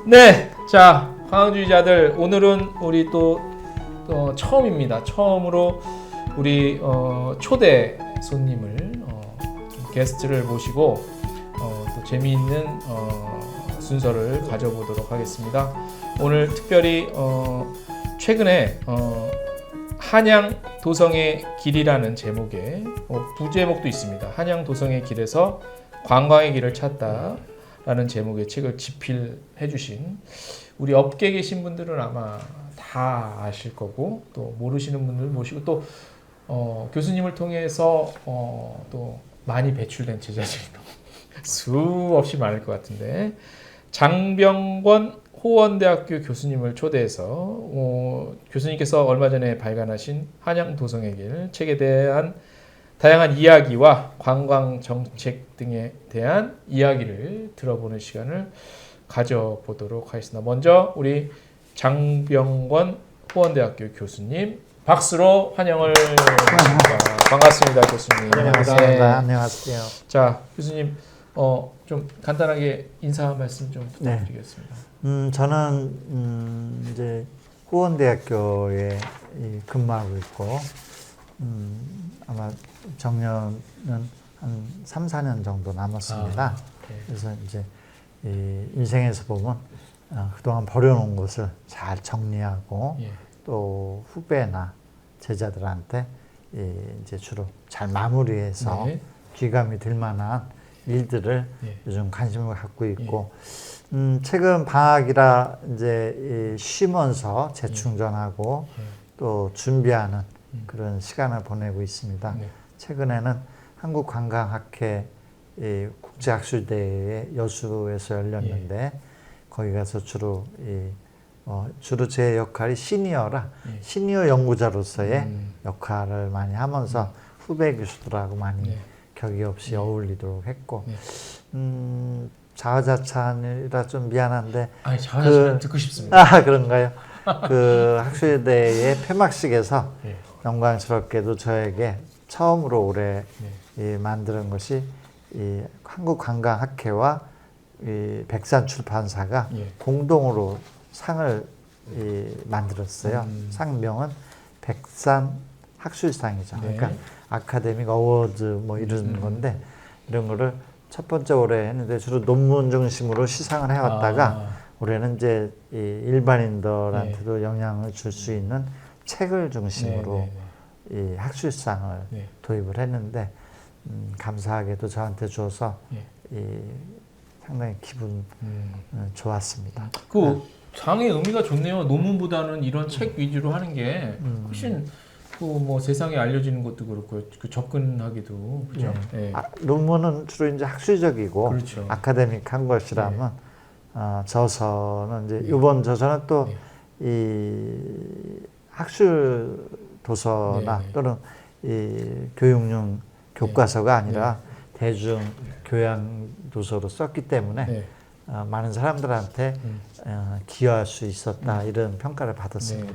네, 자 관광주의자들 오늘은 우리 또 처음입니다. 처음으로 우리 초대 손님을 좀 게스트를 모시고 또 재미있는 순서를 가져보도록 하겠습니다. 오늘 특별히 최근에 한양 도성의 길이라는 제목의 부제목도 있습니다. 한양 도성의 길에서 관광의 길을 찾다 라는 제목의 책을 집필해 주신 우리 업계에 계신 분들은 아마 다 아실 거고 또 모르시는 분들 모시고 또 교수님을 통해서 또 많이 배출된 제자들도 수없이 많을 것 같은데 장병권 호원대학교 교수님을 초대해서 교수님께서 얼마 전에 발간하신 한양 도성의 길 책에 대한 다양한 이야기와 관광 정책 등에 대한 이야기를 들어보는 시간을 가져보도록 하겠습니다. 먼저 우리 장병권 호원대학교 교수님 박수로 환영을 드립니다. 반갑습니다, 교수님. 안녕하세요. 네. 안녕하세요. 자, 교수님 좀 간단하게 인사 말씀 좀 부탁드리겠습니다. 저는 이제 호원대학교에 근무하고 있고 아마 정년은 한 3, 4년 정도 남았습니다. 네. 그래서 이제 인생에서 보면 그동안 버려놓은 것을 잘 정리하고 예. 또 후배나 제자들한테 이제 주로 잘 마무리해서 네. 귀감이 될 만한 일들을 예. 요즘 관심을 갖고 있고 최근 방학이라 이제 쉬면서 재충전하고 또 준비하는 그런 시간을 보내고 있습니다. 네. 최근에는 한국관광학회 국제학술대회 여수에서 열렸는데 거기 가서 주로 제 역할이 시니어라 시니어 연구자로서의 역할을 많이 하면서 후배 교수들하고 많이 격의 없이 어울리도록 했고 자화자찬이라 좀 미안한데 아니 자화자찬 듣고 싶습니다. 아 그런가요? 그 학술대의 폐막식에서 영광스럽게도 저에게 처음으로 올해 만드는 것이 이 한국관광학회와 이 백산출판사가 공동으로 상을 만들었어요. 상명은 백산학술상이죠. 그러니까 아카데믹 어워드 뭐 이런 건데 이런 거를 첫 번째 올해 했는데 주로 논문 중심으로 시상을 해왔다가 올해는 이제 이 일반인들한테도 영향을 줄 수 있는 책을 중심으로 이 학술상을 도입을 했는데 감사하게도 저한테 줘서 상당히 기분 좋았습니다. 그 상의 의미가 좋네요. 논문보다는 이런 책 위주로 하는 게 훨씬 뭐 세상에 알려지는 것도 그렇고 그 접근하기도 그죠. 논문은 주로 이제 학술적이고 그렇죠. 아카데믹한 것이라면 저서는 이제 이번 저서는 또 이 학술 도서나 또는 이 교육용 교과서가 아니라 대중 교양 도서로 썼기 때문에 많은 사람들한테 기여할 수 있었다 이런 평가를 받았습니다.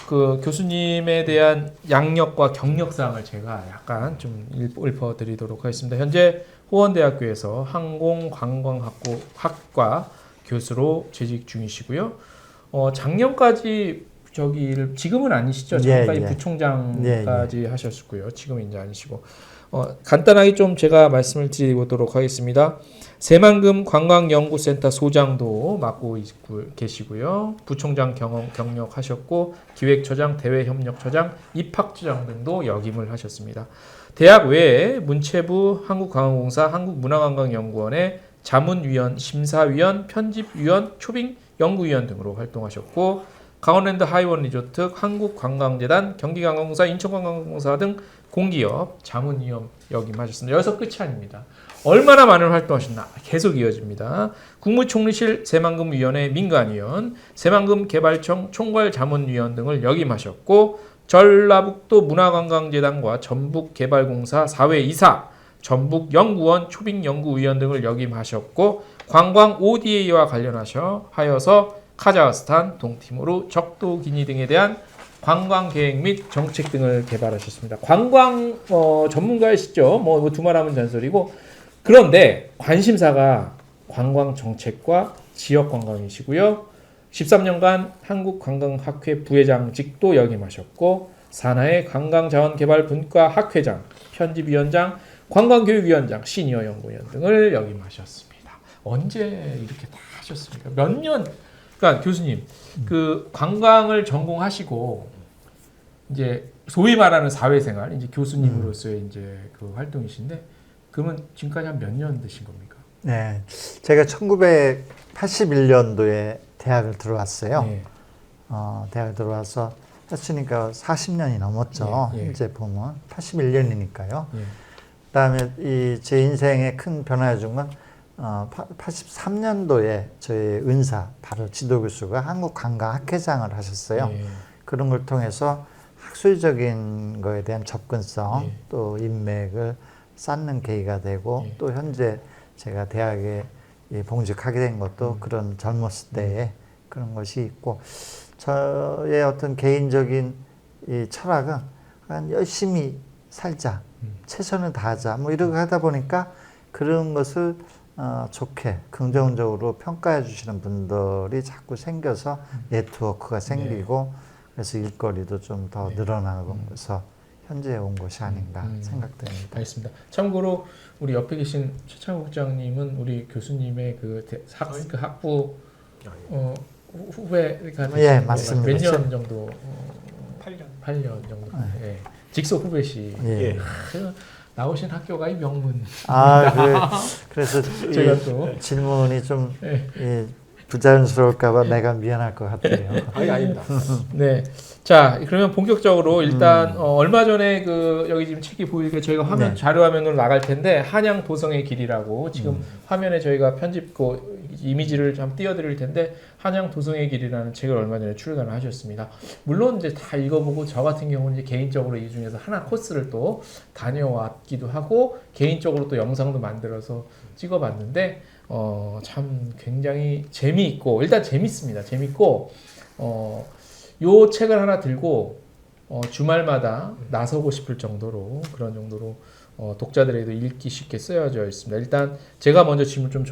그 교수님에 대한 양력과 경력사항을 제가 약간 좀 읊어드리도록 하겠습니다. 현재 호원대학교에서 항공관광학과 교수로 재직 중이시고요. 작년까지 지금은 아니시죠? 잠깐 부총장까지 하셨고요. 지금은 이제 아니시고 간단하게 좀 제가 말씀을 드리도록 하겠습니다. 새만금 관광연구센터 소장도 맡고 계시고요. 부총장 경력하셨고 기획처장, 대외협력처장, 입학처장 등도 역임을 하셨습니다. 대학 외에 문체부, 한국관광공사, 한국문화관광연구원의 자문위원, 심사위원, 편집위원, 초빙연구위원 등으로 활동하셨고 강원랜드 하이원 리조트, 한국관광재단, 경기관광공사, 인천관광공사 등 공기업 자문위원 역임하셨습니다. 여기서 끝이 아닙니다. 얼마나 많은 활동하셨나 계속 이어집니다. 국무총리실 새만금위원회 민간위원, 새만금개발청 총괄자문위원 등을 역임하셨고 전라북도 문화관광재단과 전북개발공사 사회이사, 전북연구원 초빙연구위원 등을 역임하셨고 관광 ODA와 관련하여서 카자흐스탄, 동티모르, 적도기니 등에 대한 관광 계획 및 정책 등을 개발하셨습니다. 관광 전문가이시죠. 뭐 두말하면 잔소리고 그런데 관심사가 관광 정책과 지역 관광이시고요. 13년간 한국관광학회 부회장직도 역임하셨고 산하의 관광자원개발분과 학회장, 편집위원장, 관광교육위원장, 시니어 연구위원 등을 역임하셨습니다. 언제 이렇게 다 하셨습니까? 몇 년? 그러니까 교수님 그 관광을 전공하시고 이제 소위 말하는 사회생활 이제 교수님으로서의 이제 그 활동이신데 그러면 지금까지 한 몇 년 되신 겁니까? 네, 제가 1981년도에 대학을 들어왔어요. 네. 대학을 들어와서 했으니까 40년이 넘었죠. 예, 예. 이제 보면 81년이니까요. 예. 그다음에 이 제 인생에 큰 변화를 준 건 83년도에 저희 은사 바로 지도 교수가 한국관광학회장을 하셨어요. 예. 그런 걸 통해서 학술적인 거에 대한 접근성 예. 또 인맥을 쌓는 계기가 되고 예. 또 현재 제가 대학에 봉직하게 된 것도 그런 젊었을 때에 그런 것이 있고 저의 어떤 개인적인 이 철학은 그냥 열심히 살자, 최선을 다하자 뭐 이렇게 하다 보니까 그런 것을 좋게 긍정적으로 평가해 주시는 분들이 자꾸 생겨서 네트워크가 생기고 그래서 일거리도 좀 더 늘어나면서 현재 온 것이 아닌가 생각됩니다. 알겠습니다. 참고로 우리 옆에 계신 최창호 국장님은 우리 교수님의 그 학부 후배가 예, 맞습니다. 몇 년 정도? 8년 정도. 예. 직속 후배시. 예. 나오신 학교가 이 명문. 그래서 제가 또 질문이 좀 부자연스러울까봐 내가 미안할 것 같아요. 아니 아닙니다. 네. 자, 그러면 본격적으로 일단 얼마 전에 그 여기 지금 책이 보이게 저희가 화면 자료 화면으로 나갈 텐데 한양 도성의 길이라고 지금 화면에 저희가 편집 그 이미지를 좀 띄워드릴 텐데 한양 도성의 길이라는 책을 얼마 전에 출간을 하셨습니다. 물론 이제 다 읽어보고 저 같은 경우는 이제 개인적으로 이 중에서 하나 코스를 또 다녀왔기도 하고 개인적으로 또 영상도 만들어서 찍어봤는데 참 굉장히 재미있고 일단 재밌습니다. 재밌고 요 책을 하나 들고 주말마다 나서고 싶을 정도로 그런 정도로 독자들에게도 읽기 쉽게 쓰여져 있습니다. 일단 제가 먼저 질문 좀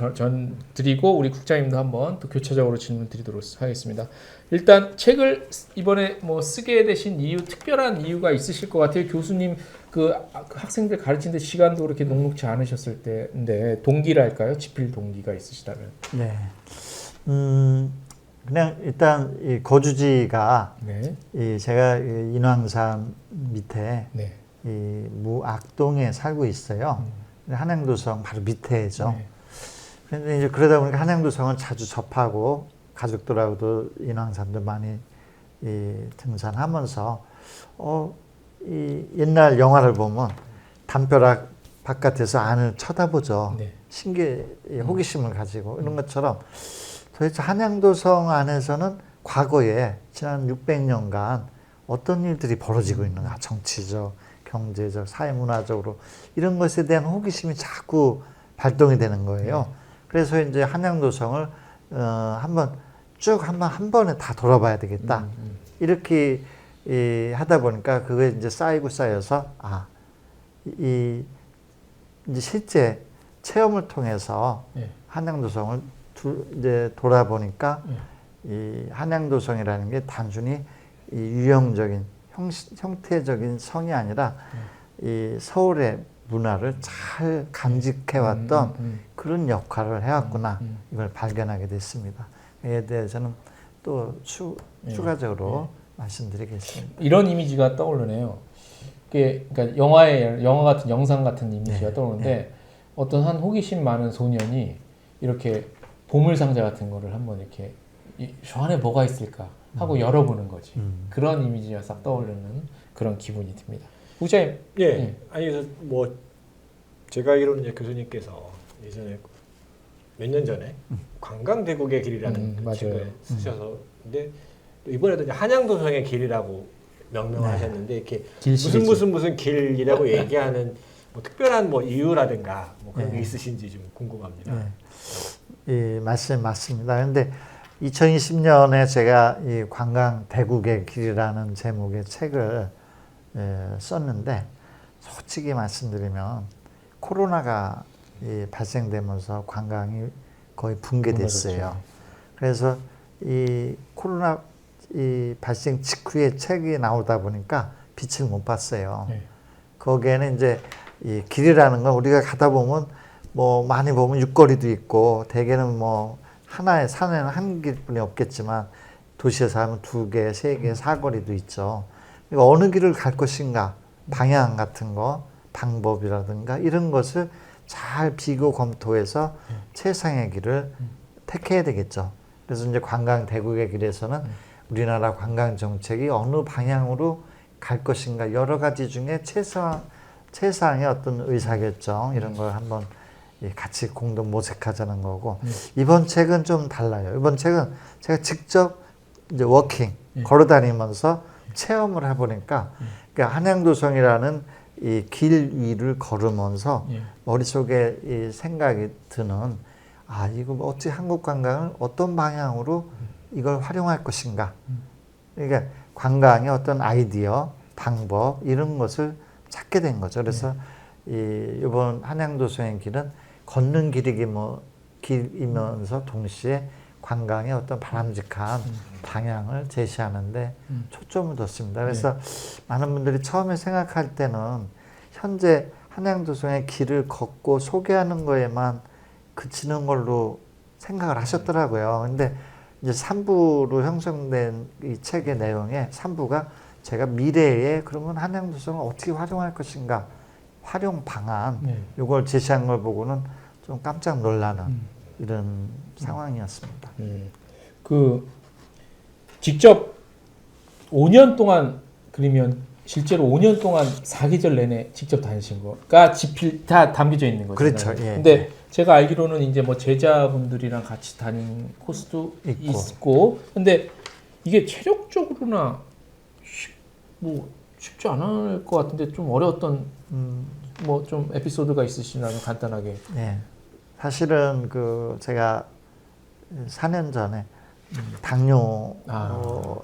드리고 우리 국장님도 한번 또 교차적으로 질문 드리도록 하겠습니다. 일단 책을 이번에 뭐 쓰게 되신 이유 특별한 이유가 있으실 것 같아요. 교수님 그 학생들 가르치는데 시간도 그렇게 녹록지 않으셨을 때인데 동기랄까요? 집필 동기가 있으시다면. 네. 그냥 일단 이 거주지가 제가 인왕산 밑에 이 무악동에 살고 있어요. 한양도성 바로 밑에죠. 그런데 이제 그러다 보니까 한양도성은 자주 접하고 가족들하고도 인왕산도 많이 등산하면서 이 옛날 영화를 보면 담벼락 바깥에서 안을 쳐다보죠. 신기해 호기심을 가지고 이런 것처럼 도대체 한양도성 안에서는 과거에 지난 600년간 어떤 일들이 벌어지고 있는가, 정치적, 경제적, 사회문화적으로 이런 것에 대한 호기심이 자꾸 발동이 되는 거예요. 그래서 이제 한양도성을 한번 한 번에 다 돌아봐야 되겠다. 이렇게 하다 보니까 그게 이제 쌓이고 쌓여서 이제 실제 체험을 통해서 한양도성을 이제 돌아보니까 이 한양도성이라는 게 단순히 이 유형적인 형태적인 성이 아니라 이 서울의 문화를 잘 간직해왔던 그런 역할을 해왔구나 이걸 발견하게 됐습니다. 이에 대해서는 또 추가적으로 말씀드리겠습니다. 이런 이미지가 떠오르네요. 그러니까 영화 같은 영상 같은 이미지가 떠오르는데 어떤 한 호기심 많은 소년이 이렇게 보물 상자 같은 거를 한번 이렇게 저 안에 뭐가 있을까 하고 열어보는 거지. 그런 이미지가 싹 떠오르는 그런 기분이 듭니다. 국장님. 아니 그래서 뭐 제가 알기로는 이제 교수님께서 예전에 몇 년 전에 관광대국의 길이라는 책을 쓰셔서 근데 또 이번에도 이제 한양도성의 길이라고 명명하셨는데 이렇게 무슨 길이라고 얘기하는 뭐 특별한 뭐 이유라든가 뭐 그런 게 있으신지 좀 궁금합니다. 맞습니다. 그런데 2020년에 제가 이 관광 대국의 길이라는 제목의 책을 썼는데 솔직히 말씀드리면 코로나가 발생되면서 관광이 거의 붕괴됐어요. 그래서 이 코로나 이 발생 직후에 책이 나오다 보니까 빛을 못 봤어요. 네. 거기에는 이제 이 길이라는 건 우리가 가다 보면 뭐 많이 보면 육거리도 있고 대개는 뭐 하나의 산에는 한 길뿐이 없겠지만 도시에서 하면 2개, 3개, 사거리도 있죠. 그러니까 어느 길을 갈 것인가 방향 같은 거 방법이라든가 이런 것을 잘 비교 검토해서 최상의 길을 택해야 되겠죠. 그래서 이제 관광 대국의 길에서는 우리나라 관광 정책이 어느 방향으로 갈 것인가 여러 가지 중에 최상의 어떤 의사결정 이런 걸 한번 같이 공동 모색하자는 거고 이번 책은 좀 달라요. 이번 책은 제가 직접 이제 워킹 걸어다니면서 체험을 해보니까 그러니까 한양도성이라는 이 길 위를 걸으면서 머릿속에 이 생각이 드는 아 이거 어찌 한국 관광을 어떤 방향으로 이걸 활용할 것인가 그러니까 관광의 어떤 아이디어 방법 이런 것을 찾게 된 거죠. 그래서 이번 한양도성의 길은 걷는 길이면서 동시에 관광의 어떤 바람직한 방향을 제시하는데 초점을 뒀습니다. 그래서 많은 분들이 처음에 생각할 때는 현재 한양도성의 길을 걷고 소개하는 거에만 그치는 걸로 생각을 하셨더라고요. 근데 이제 3부로 형성된 이 책의 내용에 3부가 제가 미래에 그러면 한양도성을 어떻게 활용할 것인가 활용 방안 이걸 제시한 걸 보고는 좀 깜짝 놀라는 이런 상황이었습니다. 그 직접 5년 동안 그러면 실제로 5년 동안 사계절 내내 직접 다니신 거가 지필 다 담겨져 있는 거잖아요. 그렇죠. 예. 근데 제가 알기로는 이제 뭐 제자분들이랑 같이 다닌 코스도 있고, 근데 이게 체력적으로나 쉽지 않을 것 같은데 좀 어려웠던 뭐 좀 에피소드가 있으시면 간단하게. 네. 사실은 그 제가 4년 전에 당뇨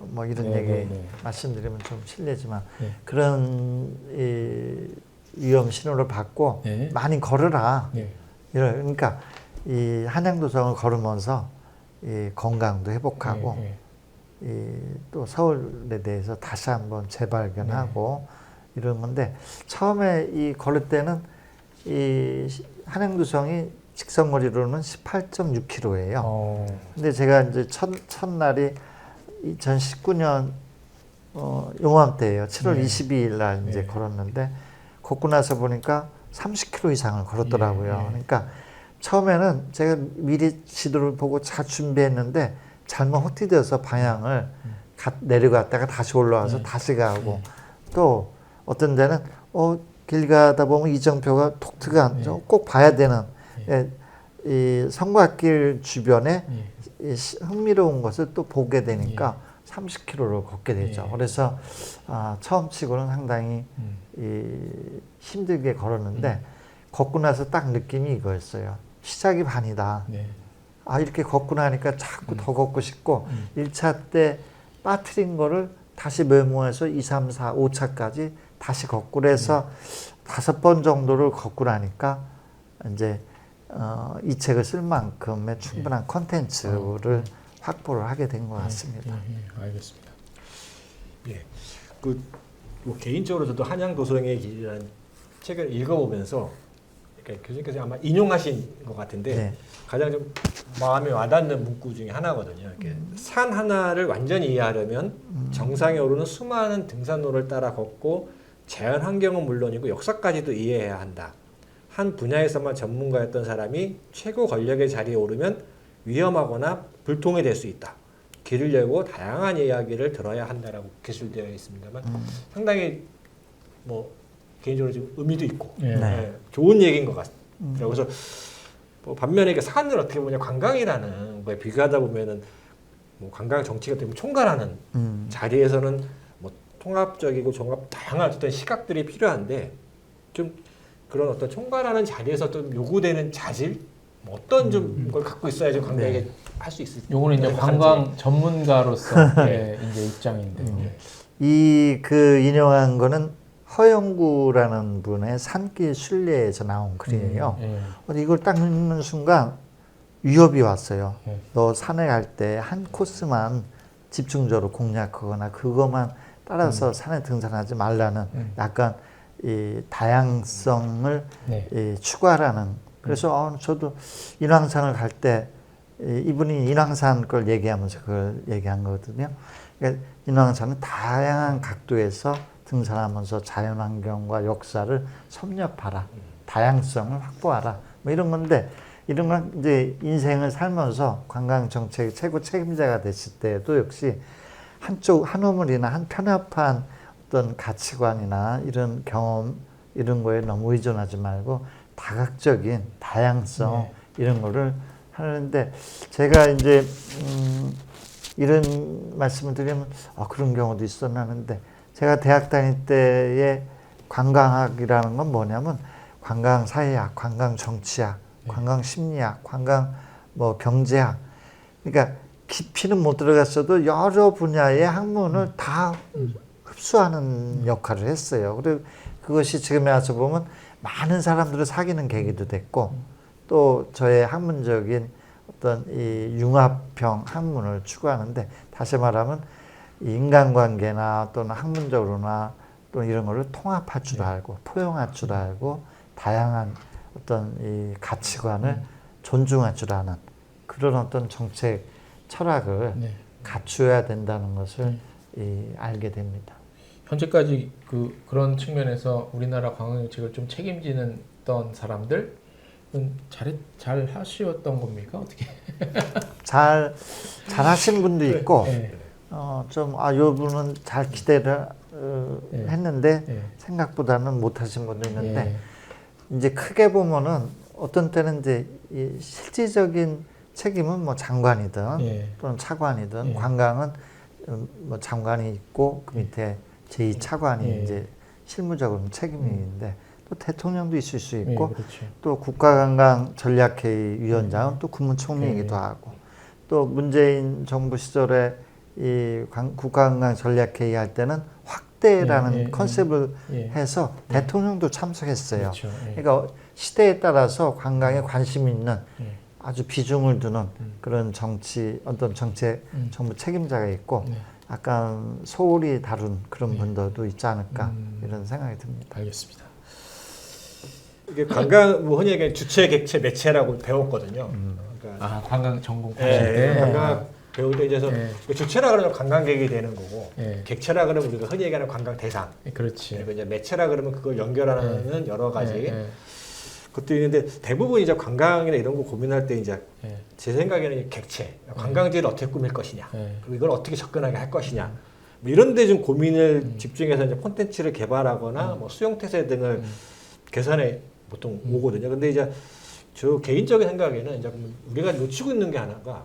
뭐 이런 얘기 말씀드리면 좀 실례지만 그런 이 위험 신호를 받고 많이 걸으라. 그러니까 이 한양도성을 걸으면서 이 건강도 회복하고 이 또 서울에 대해서 다시 한번 재발견하고 이런 건데 처음에 이 걸을 때는 이 한양도성이 직선거리로는 18.6km예요. 근데 제가 이제 첫날이 2019년 요맘때예요. 7월 22일 날 이제 걸었는데 걷고 나서 보니까 30km 이상을 걸었더라고요. 그러니까 처음에는 제가 미리 지도를 보고 잘 준비했는데 잘못 헛디뎌서 방향을 내려갔다가 다시 올라와서 다시 가고 또 어떤 데는 길 가다 보면 이정표가 독특한 꼭 봐야 되는 이 성곽길 주변에 이 흥미로운 것을 또 보게 되니까 30km를 걷게 되죠. 그래서 처음 치고는 상당히 힘들게 걸었는데 걷고 나서 딱 느낌이 이거였어요. 시작이 반이다. 이렇게 걷고 나니까 자꾸 더 걷고 싶고 1차 때 빠뜨린 거를 다시 메모해서 2, 3, 4, 5차까지 다시 걷고 그래서 5번 정도를 걷고 나니까 이제 이 책을 쓸 만큼의 충분한 콘텐츠를 확보를 하게 된 것 같습니다. 알겠습니다. 예, 뭐 개인적으로 저도 한양도성의 길이라는 책을 읽어보면서 그러니까 교수님께서 아마 인용하신 것 같은데 가장 좀 마음에 와닿는 문구 중에 하나거든요. 이렇게 산 하나를 완전히 이해하려면 정상에 오르는 수많은 등산로를 따라 걷고 자연 환경은 물론이고 역사까지도 이해해야 한다. 한 분야에서만 전문가였던 사람이 최고 권력의 자리에 오르면 위험하거나 불통이 될 수 있다. 길을 열고 다양한 이야기를 들어야 한다라고 기술되어 있습니다만 상당히 뭐 개인적으로 좀 의미도 있고 좋은 얘기인 것 같아요. 그래서 뭐 반면에 산을 어떻게 보냐 관광이라는 거에 비교하다 보면은 뭐 관광 정치가 되면 총괄하는 자리에서는 뭐 통합적이고 종합 다양한 어떤 시각들이 필요한데 좀 그런 어떤 총괄하는 자리에서 좀 요구되는 자질 뭐 어떤 좀 걸 갖고 있어야지 관광에 할 수 있을지. 요거는 이제 관광 전문가로서 이제 입장인데. 그 인용한 거는 허영구라는 분의 산길 순례에서 나온 글이에요. 이걸 딱 읽는 순간 위협이 왔어요. 네. 너 산에 갈 때 한 코스만 집중적으로 공략하거나 그것만 따라서 산에 등산하지 말라는 약간 이 다양성을 네. 추구하라는. 그래서 저도 인왕산을 갈 때 이분이 인왕산 걸 얘기하면서 그걸 얘기한 거거든요. 그러니까 인왕산은 다양한 각도에서 등산하면서 자연환경과 역사를 섭렵하라. 다양성을 확보하라. 뭐 이런 건데 이런 건 이제 인생을 살면서 관광정책의 최고 책임자가 됐을 때도 역시 한 우물이나 한 편협한 어떤 가치관이나 이런 경험 이런 거에 너무 의존하지 말고 다각적인 다양성 이런 거를 하는데 제가 이제 이런 말씀을 드리면 그런 경우도 있었나 하는데 제가 대학 다닐 때의 관광학이라는 건 뭐냐면 관광사회학, 관광정치학, 관광심리학, 관광 뭐 경제학 그러니까 깊이는 못 들어갔어도 여러 분야의 학문을 다 흡수하는 역할을 했어요. 그리고 그것이 지금에 와서 보면 많은 사람들을 사귀는 계기도 됐고 또 저의 학문적인 어떤 이 융합형 학문을 추구하는데 다시 말하면 인간관계나 또는 학문적으로나 또 이런 거를 통합할 줄 알고 포용할 줄 알고 다양한 어떤 이 가치관을 존중할 줄 아는 그런 어떤 정책 철학을 갖추어야 된다는 것을 알게 됩니다. 현재까지 그런 측면에서 우리나라 관광정책을 좀 책임지는 사람들은 잘 하시었던 겁니까? 어떻게? 잘 하신 분도 있고 네. 요 분은 잘 기대를 했는데 생각보다는 못 하신 분도 있는데 이제 크게 보면은 어떤 때는 이제 이 실질적인 책임은 뭐 장관이든 또는 차관이든 관광은 뭐 장관이 있고 그 밑에 제2차관이 이제 실무적으로는 책임이 있는데 또 대통령도 있을 수 있고 그렇죠. 또 국가관광전략회의 위원장은 또 국무총리이기도 하고 또 문재인 정부 시절에 이 국가관광전략회의 할 때는 확대라는 컨셉을 해서 대통령도 참석했어요. 그렇죠. 그러니까 시대에 따라서 관광에 관심이 있는 아주 비중을 두는 그런 어떤 정책 정부 책임자가 있고 약간 소홀히 다룬 그런 분들도 있지 않을까 이런 생각이 듭니다. 알겠습니다. 이게 관광 뭐 흔히 얘기하는 주체, 객체, 매체라고 배웠거든요. 그러니까 관광 전공 가실 때 관광 배울 때 이제서 주체라 그러면 관광객이 되는 거고 객체라 그러면 우리가 흔히 얘기하는 관광 대상. 그렇지. 그리고 이제 매체라 그러면 그걸 연결하는 여러 가지 것도 있는데 대부분 이제 관광이나 이런 거 고민할 때 이제 제 생각에는 객체, 관광지를 어떻게 꾸밀 것이냐, 그리고 이걸 어떻게 접근하게 할 것이냐, 뭐 이런 데 좀 고민을 집중해서 이제 콘텐츠를 개발하거나 뭐 수용태세 등을 개선해 보통 오거든요. 근데 이제 저 개인적인 생각에는 이제 우리가 놓치고 있는 게 하나가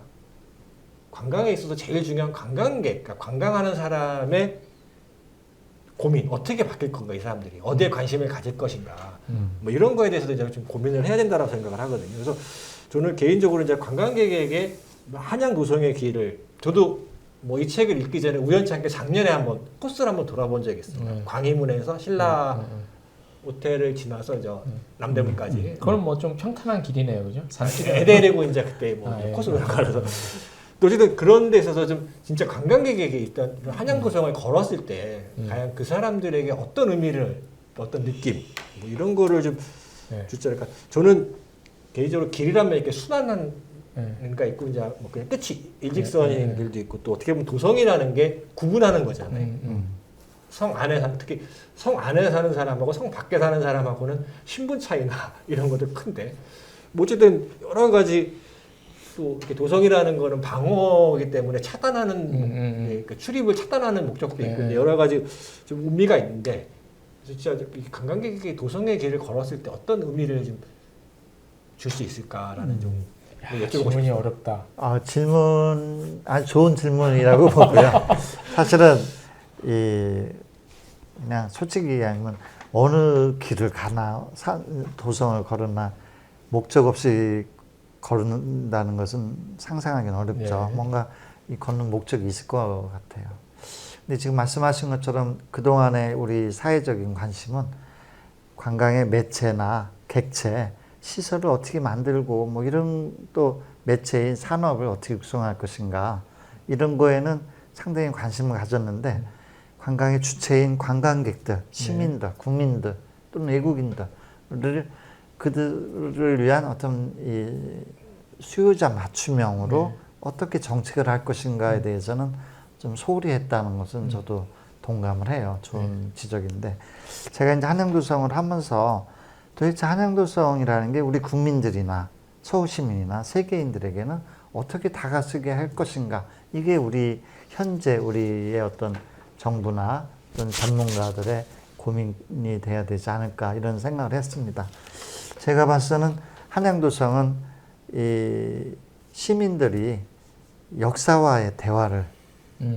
관광에 있어서 제일 중요한 관광객, 그러니까 관광하는 사람의 고민, 어떻게 바뀔 건가, 이 사람들이 어디에 관심을 가질 것인가, 뭐 이런 거에 대해서도 이제 좀 고민을 해야 된다고 생각을 하거든요. 그래서 저는 개인적으로 이제 관광객에게 한양 도성의 길을 저도 뭐 이 책을 읽기 전에 우연찮게 작년에 한번 코스를 한번 돌아본 적이 있어요. 광희문에서 신라 호텔을 지나서 남대문까지. 그건 뭐 좀 평탄한 길이네요, 그죠? 에데리고 이제 그때 뭐 코스로 가서. 어쨌든 그런 데 있어서 좀 진짜 관광객에게 일단 한양도성을 걸었을 때 과연 그 사람들에게 어떤 의미를 어떤 느낌 뭐 이런 거를 좀 주지 않을까. 저는 개인적으로 길이라면 이렇게 순환한 가 있고 이제 뭐 그냥 끝이 일직선인 길도 있고 또 어떻게 보면 도성이라는 게 구분하는 거잖아요. 성 안에 특히 성 안에 사는 사람하고 성 밖에 사는 사람하고는 신분 차이나 이런 것도 큰데 뭐 어쨌든 여러 가지 또 이렇게 도성이라는 거는 방어이기 때문에 차단하는 그 출입을 차단하는 목적도 있고 여러 가지 좀 의미가 있는데 진짜 관광객이 도성의 길을 걸었을 때 어떤 의미를 좀 줄 수 있을까라는 좀 여쭤보고 질문이 싶어요. 어렵다. 질문 아주 좋은 질문이라고 보고요. 사실은 그냥 솔직히 얘기하면 어느 길을 가나 도성을 걸으나 목적 없이 걸는다는 것은 상상하기는 어렵죠. 뭔가 이 걷는 목적이 있을 것 같아요. 근데 지금 말씀하신 것처럼 그동안의 우리 사회적인 관심은 관광의 매체나 객체, 시설을 어떻게 만들고 뭐 이런 또 매체인 산업을 어떻게 구성할 것인가 이런 거에는 상당히 관심을 가졌는데 관광의 주체인 관광객들, 시민들, 국민들 또는 외국인들을 그들을 위한 어떤 이 수요자 맞춤형으로 어떻게 정책을 할 것인가에 대해서는 좀 소홀히 했다는 것은 저도 동감을 해요. 좋은 지적인데 제가 이제 한양도성을 하면서 도대체 한양도성이라는 게 우리 국민들이나 서울시민이나 세계인들에게는 어떻게 다가서게 할 것인가 이게 우리 현재 우리의 어떤 정부나 어떤 전문가들의 고민이 돼야 되지 않을까 이런 생각을 했습니다. 제가 봤을 때는 한양도성은 이 시민들이 역사와의 대화를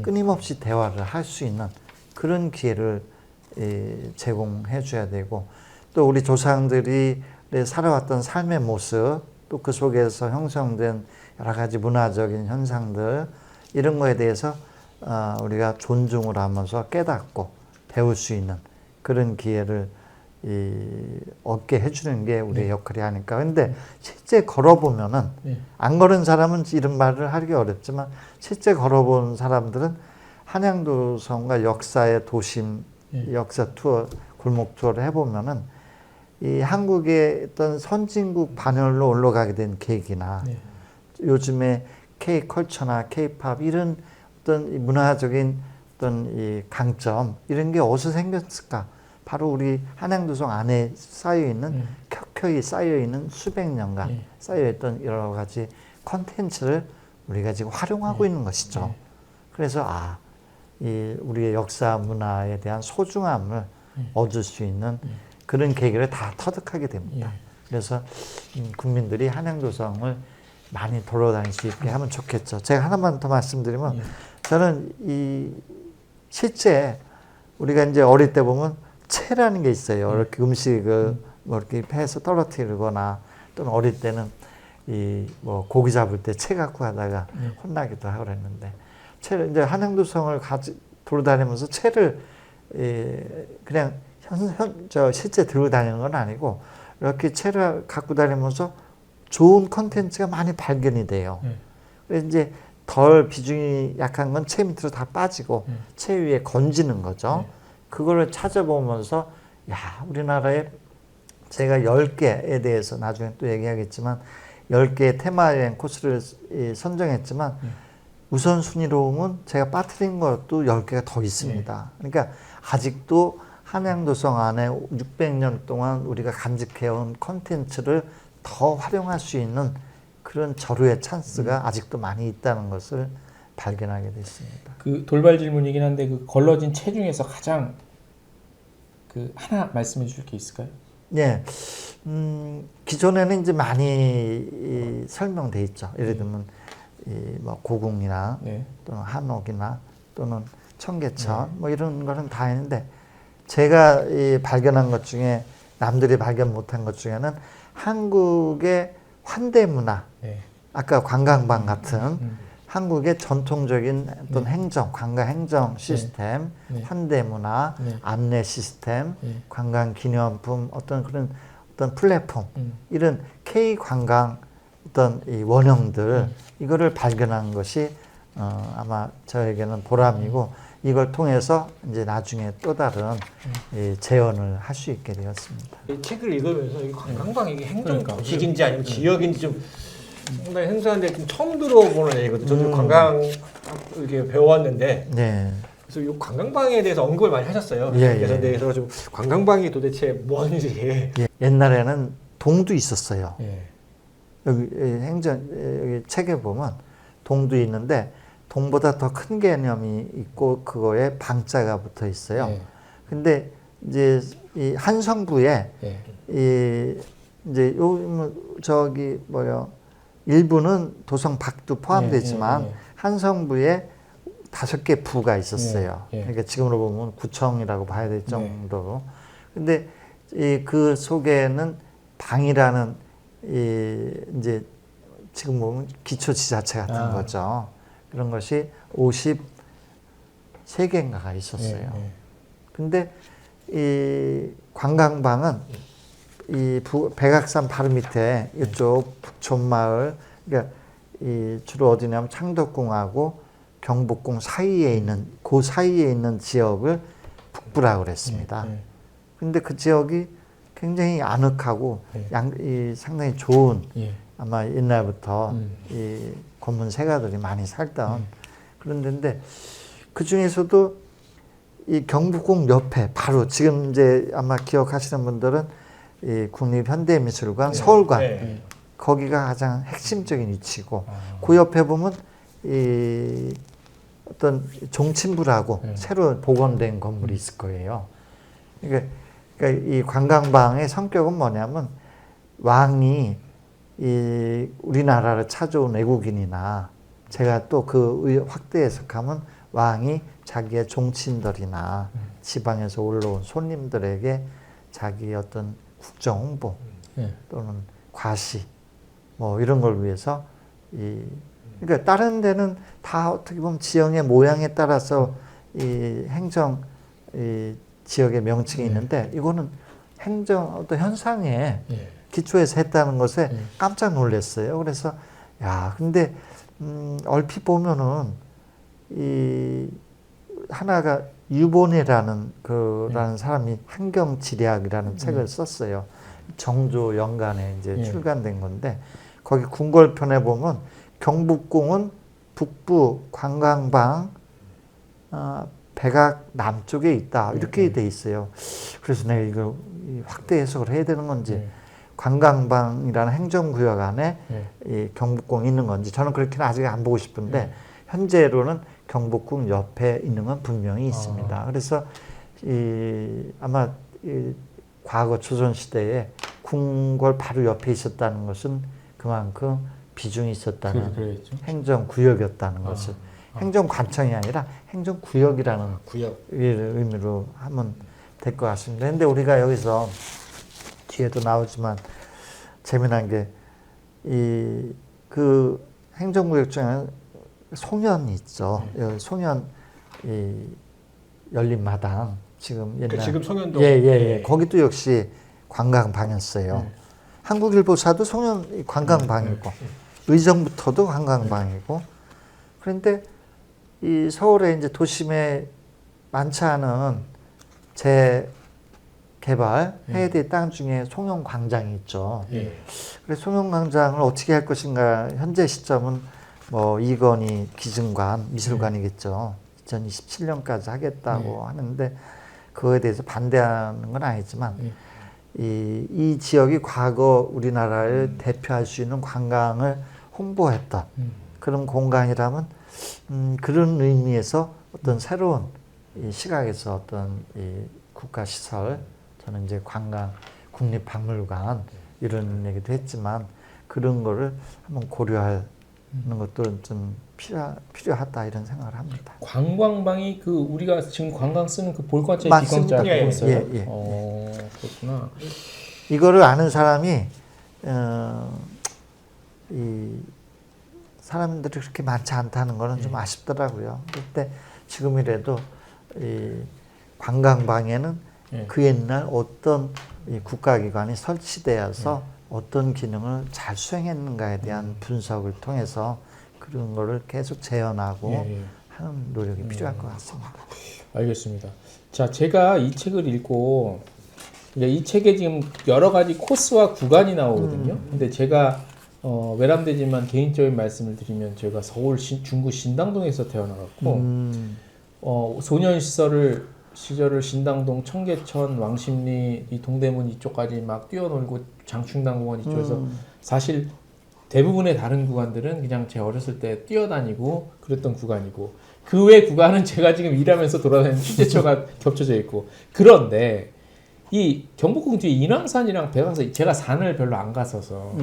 끊임없이 대화를 할 수 있는 그런 기회를 제공해 줘야 되고 또 우리 조상들이 살아왔던 삶의 모습 또 그 속에서 형성된 여러 가지 문화적인 현상들 이런 거에 대해서 우리가 존중을 하면서 깨닫고 배울 수 있는 그런 기회를 얻게 해주는 게 우리의 역할이 아닐까. 근데 실제 걸어보면은 안 걸은 사람은 이런 말을 하기 어렵지만 실제 걸어본 사람들은 한양도성과 역사의 도심 역사 투어 골목 투어를 해보면은 이 한국의 어떤 선진국 반열로 올라가게 된 계기나 요즘에 K-컬처나 K-팝 이런 어떤 문화적인 어떤 이 강점 이런 게 어디서 생겼을까? 바로 우리 한양도성 안에 쌓여있는 켜켜이 쌓여있는 수백 년간 쌓여있던 여러 가지 콘텐츠를 우리가 지금 활용하고 있는 것이죠. 그래서 이 우리의 역사 문화에 대한 소중함을 얻을 수 있는 그런 계기를 다 터득하게 됩니다. 그래서 국민들이 한양도성을 많이 돌아다닐 수 있게 하면 좋겠죠. 제가 하나만 더 말씀드리면 저는 이 실제 우리가 이제 어릴 때 보면 채라는 게 있어요. 이렇게 음식을 뭐 이렇게 해서 떨어뜨리거나 또는 어릴 때는 이 뭐 고기 잡을 때 채 갖고 가다가 혼나기도 하고 그랬는데 채를 이제 한양도성을 돌아다니면서 채를 그냥 실제 들고 다니는 건 아니고 이렇게 채를 갖고 다니면서 좋은 콘텐츠가 많이 발견이 돼요. 그래서 이제 덜 비중이 약한 건 채 밑으로 다 빠지고 채 위에 건지는 거죠. 그거를 찾아보면서 야 우리나라에 제가 10개에 대해서 나중에 또 얘기하겠지만 10개의 테마여행 코스를 선정했지만 우선순위로는 제가 빠뜨린 것도 10개가 더 있습니다. 그러니까 아직도 한양도성 안에 600년 동안 우리가 간직해온 콘텐츠를 더 활용할 수 있는 그런 절호의 찬스가 아직도 많이 있다는 것을 발견하게 됐습니다. 그 돌발 질문이긴 한데 그 걸러진 채 중에서 가장 그 하나 말씀해 주실 게 있을까요? 네, 기존에는 이제 많이 설명돼 있죠. 예를 들면 뭐 고궁이나 또는 한옥이나 또는 청계천 뭐 이런 거는 다 있는데 제가 발견한 것 중에 남들이 발견 못한 것 중에는 한국의 환대 문화, 아까 관광방 같은 한국의 전통적인 어떤 행정, 관광 행정 시스템, 환대 문화, 안내 시스템, 관광 기념품, 어떤 그런 어떤 플랫폼, 이런 K 관광 어떤 이 원형들, 이거를 발견한 것이 아마 저에게는 보람이고, 이걸 통해서 이제 나중에 또 다른 재현을 할 수 있게 되었습니다. 이 책을 읽으면서 이 관광방이 이게 행정 조직인지 아니면 지역인지 좀 상당히 생소한데 좀 처음 들어보는 얘기거든요. 저도 관광 이렇게 배워왔는데, 그래서 이 관광방에 대해서 언급을 많이 하셨어요. 그래서 대해서 좀 관광방이 도대체 뭔지. 옛날에는 동도 있었어요. 여기 여기 책에 보면 동도 있는데 동보다 더 큰 개념이 있고 그거에 방자가 붙어 있어요. 근데 이제 이 한성부에 이제 저기 일부는 도성 밖도 포함되지만 한성부에 5개 부가 있었어요. 그러니까 지금으로 보면 구청이라고 봐야 될 정도로. 근데 그 속에는 방이라는 이제 지금 보면 기초지자체 같은 거죠. 그런 것이 53개인가가 있었어요. 근데 이 관광방은 이 백악산 바로 밑에 이쪽 북촌마을, 그러니까 이 주로 어디냐면 창덕궁하고 경복궁 사이에 있는 그 사이에 있는 지역을 북부라고 그랬습니다. 근데 그 지역이 굉장히 아늑하고 이 상당히 좋은 아마 옛날부터 이 고문 세가들이 많이 살던 그런 데인데 그 중에서도 이 경복궁 옆에 바로 지금 이제 아마 기억하시는 분들은 이 국립현대미술관 서울관 거기가 가장 핵심적인 위치고 그 옆에 보면 이 어떤 종친부라고 새로 복원된 건물이 있을 거예요. 그러니까 이 관광방의 성격은 뭐냐면 왕이 이 우리나라를 찾아온 외국인이나 제가 또 그 확대 해석하면 왕이 자기의 종친들이나 지방에서 올라온 손님들에게 자기 어떤 국정 홍보 또는 과시 뭐 이런 걸 위해서 그러니까 다른 데는 다 어떻게 보면 지형의 모양에 따라서 이 행정 이 지역의 명칭이 있는데 이거는 행정 어떤 현상에 기초해서 했다는 것에 깜짝 놀랐어요. 그래서 야 근데 얼핏 보면은 이 하나가 유본이라는 그라는 사람이 환경지리학이라는 책을 썼어요. 정조 연간에 이제 출간된 건데 거기 궁궐편에 보면 경복궁은 북부 관광방 백악 남쪽에 있다 이렇게 돼 있어요. 그래서 내가 이걸 확대 해석을 해야 되는 건지 관광방이라는 행정구역 안에 이 경복궁이 있는 건지 저는 그렇게는 아직 안 보고 싶은데 현재로는 경복궁 옆에 있는 건 분명히 있습니다. 그래서 아마 과거 조선시대에 궁궐 바로 옆에 있었다는 것은 그만큼 비중이 있었다는 행정구역이었다는 것을 행정관청이 아니라 행정구역이라는 의미로 하면 될 것 같습니다. 그런데 우리가 여기서 뒤에도 나오지만 재미난 게 그 행정구역 중에 송현이 있죠. 여기 송현 열린마당 지금 옛날 지금 송현동 거기도 역시 관광방이었어요. 한국일보사도 송현 관광방이고 의정부터도 관광방이고 그런데 이 서울에 이제 도심에 많지 않은 재개발 해야 될 땅 중에 송현광장이 있죠. 그래서 송현광장을 어떻게 할 것인가 현재 시점은 뭐 이건희 기증관 미술관이겠죠. 2027년까지 하겠다고 하는데 그거에 대해서 반대하는 건 아니지만 이 지역이 과거 우리나라를 대표할 수 있는 관광을 홍보했던 그런 공간이라면 그런 의미에서 어떤 새로운 이 시각에서 어떤 이 국가시설 저는 이제 관광 국립박물관 이런 얘기도 했지만 그런 거를 한번 고려할 것도 좀 필요하다 이런 생각을 합니다. 관광방이 그 우리가 지금 관광 쓰는 그 볼관자의 맞습니다. 비광자 그거였어요? 그렇구나. 이거를 아는 사람이 이 사람들이 그렇게 많지 않다는 거는 좀 아쉽더라고요. 그때 지금이라도 이 관광방에는 그 옛날 어떤 이 국가기관이 설치되어서 어떤 기능을 잘 수행했는가에 대한 분석을 통해서 그런 거를 계속 재현하고 하는 노력이 필요할 것 같습니다. 알겠습니다. 자, 제가 이 책을 읽고 이 책에 지금 여러 가지 코스와 구간이 나오거든요. 근데 제가 외람되지만 개인적인 말씀을 드리면 제가 서울 중구 신당동에서 태어나갖고 소년 시절을 신당동, 청계천, 왕십리, 이 동대문 이쪽까지 막 뛰어놀고 장충당공원 이쪽에서 사실 대부분의 다른 구간들은 그냥 제 어렸을 때 뛰어다니고 그랬던 구간이고 그 외 구간은 제가 지금 일하면서 돌아다니는 휴대처가 겹쳐져 있고 그런데 이 경복궁 뒤에 인왕산이랑 백악산 제가 산을 별로 안 갔어서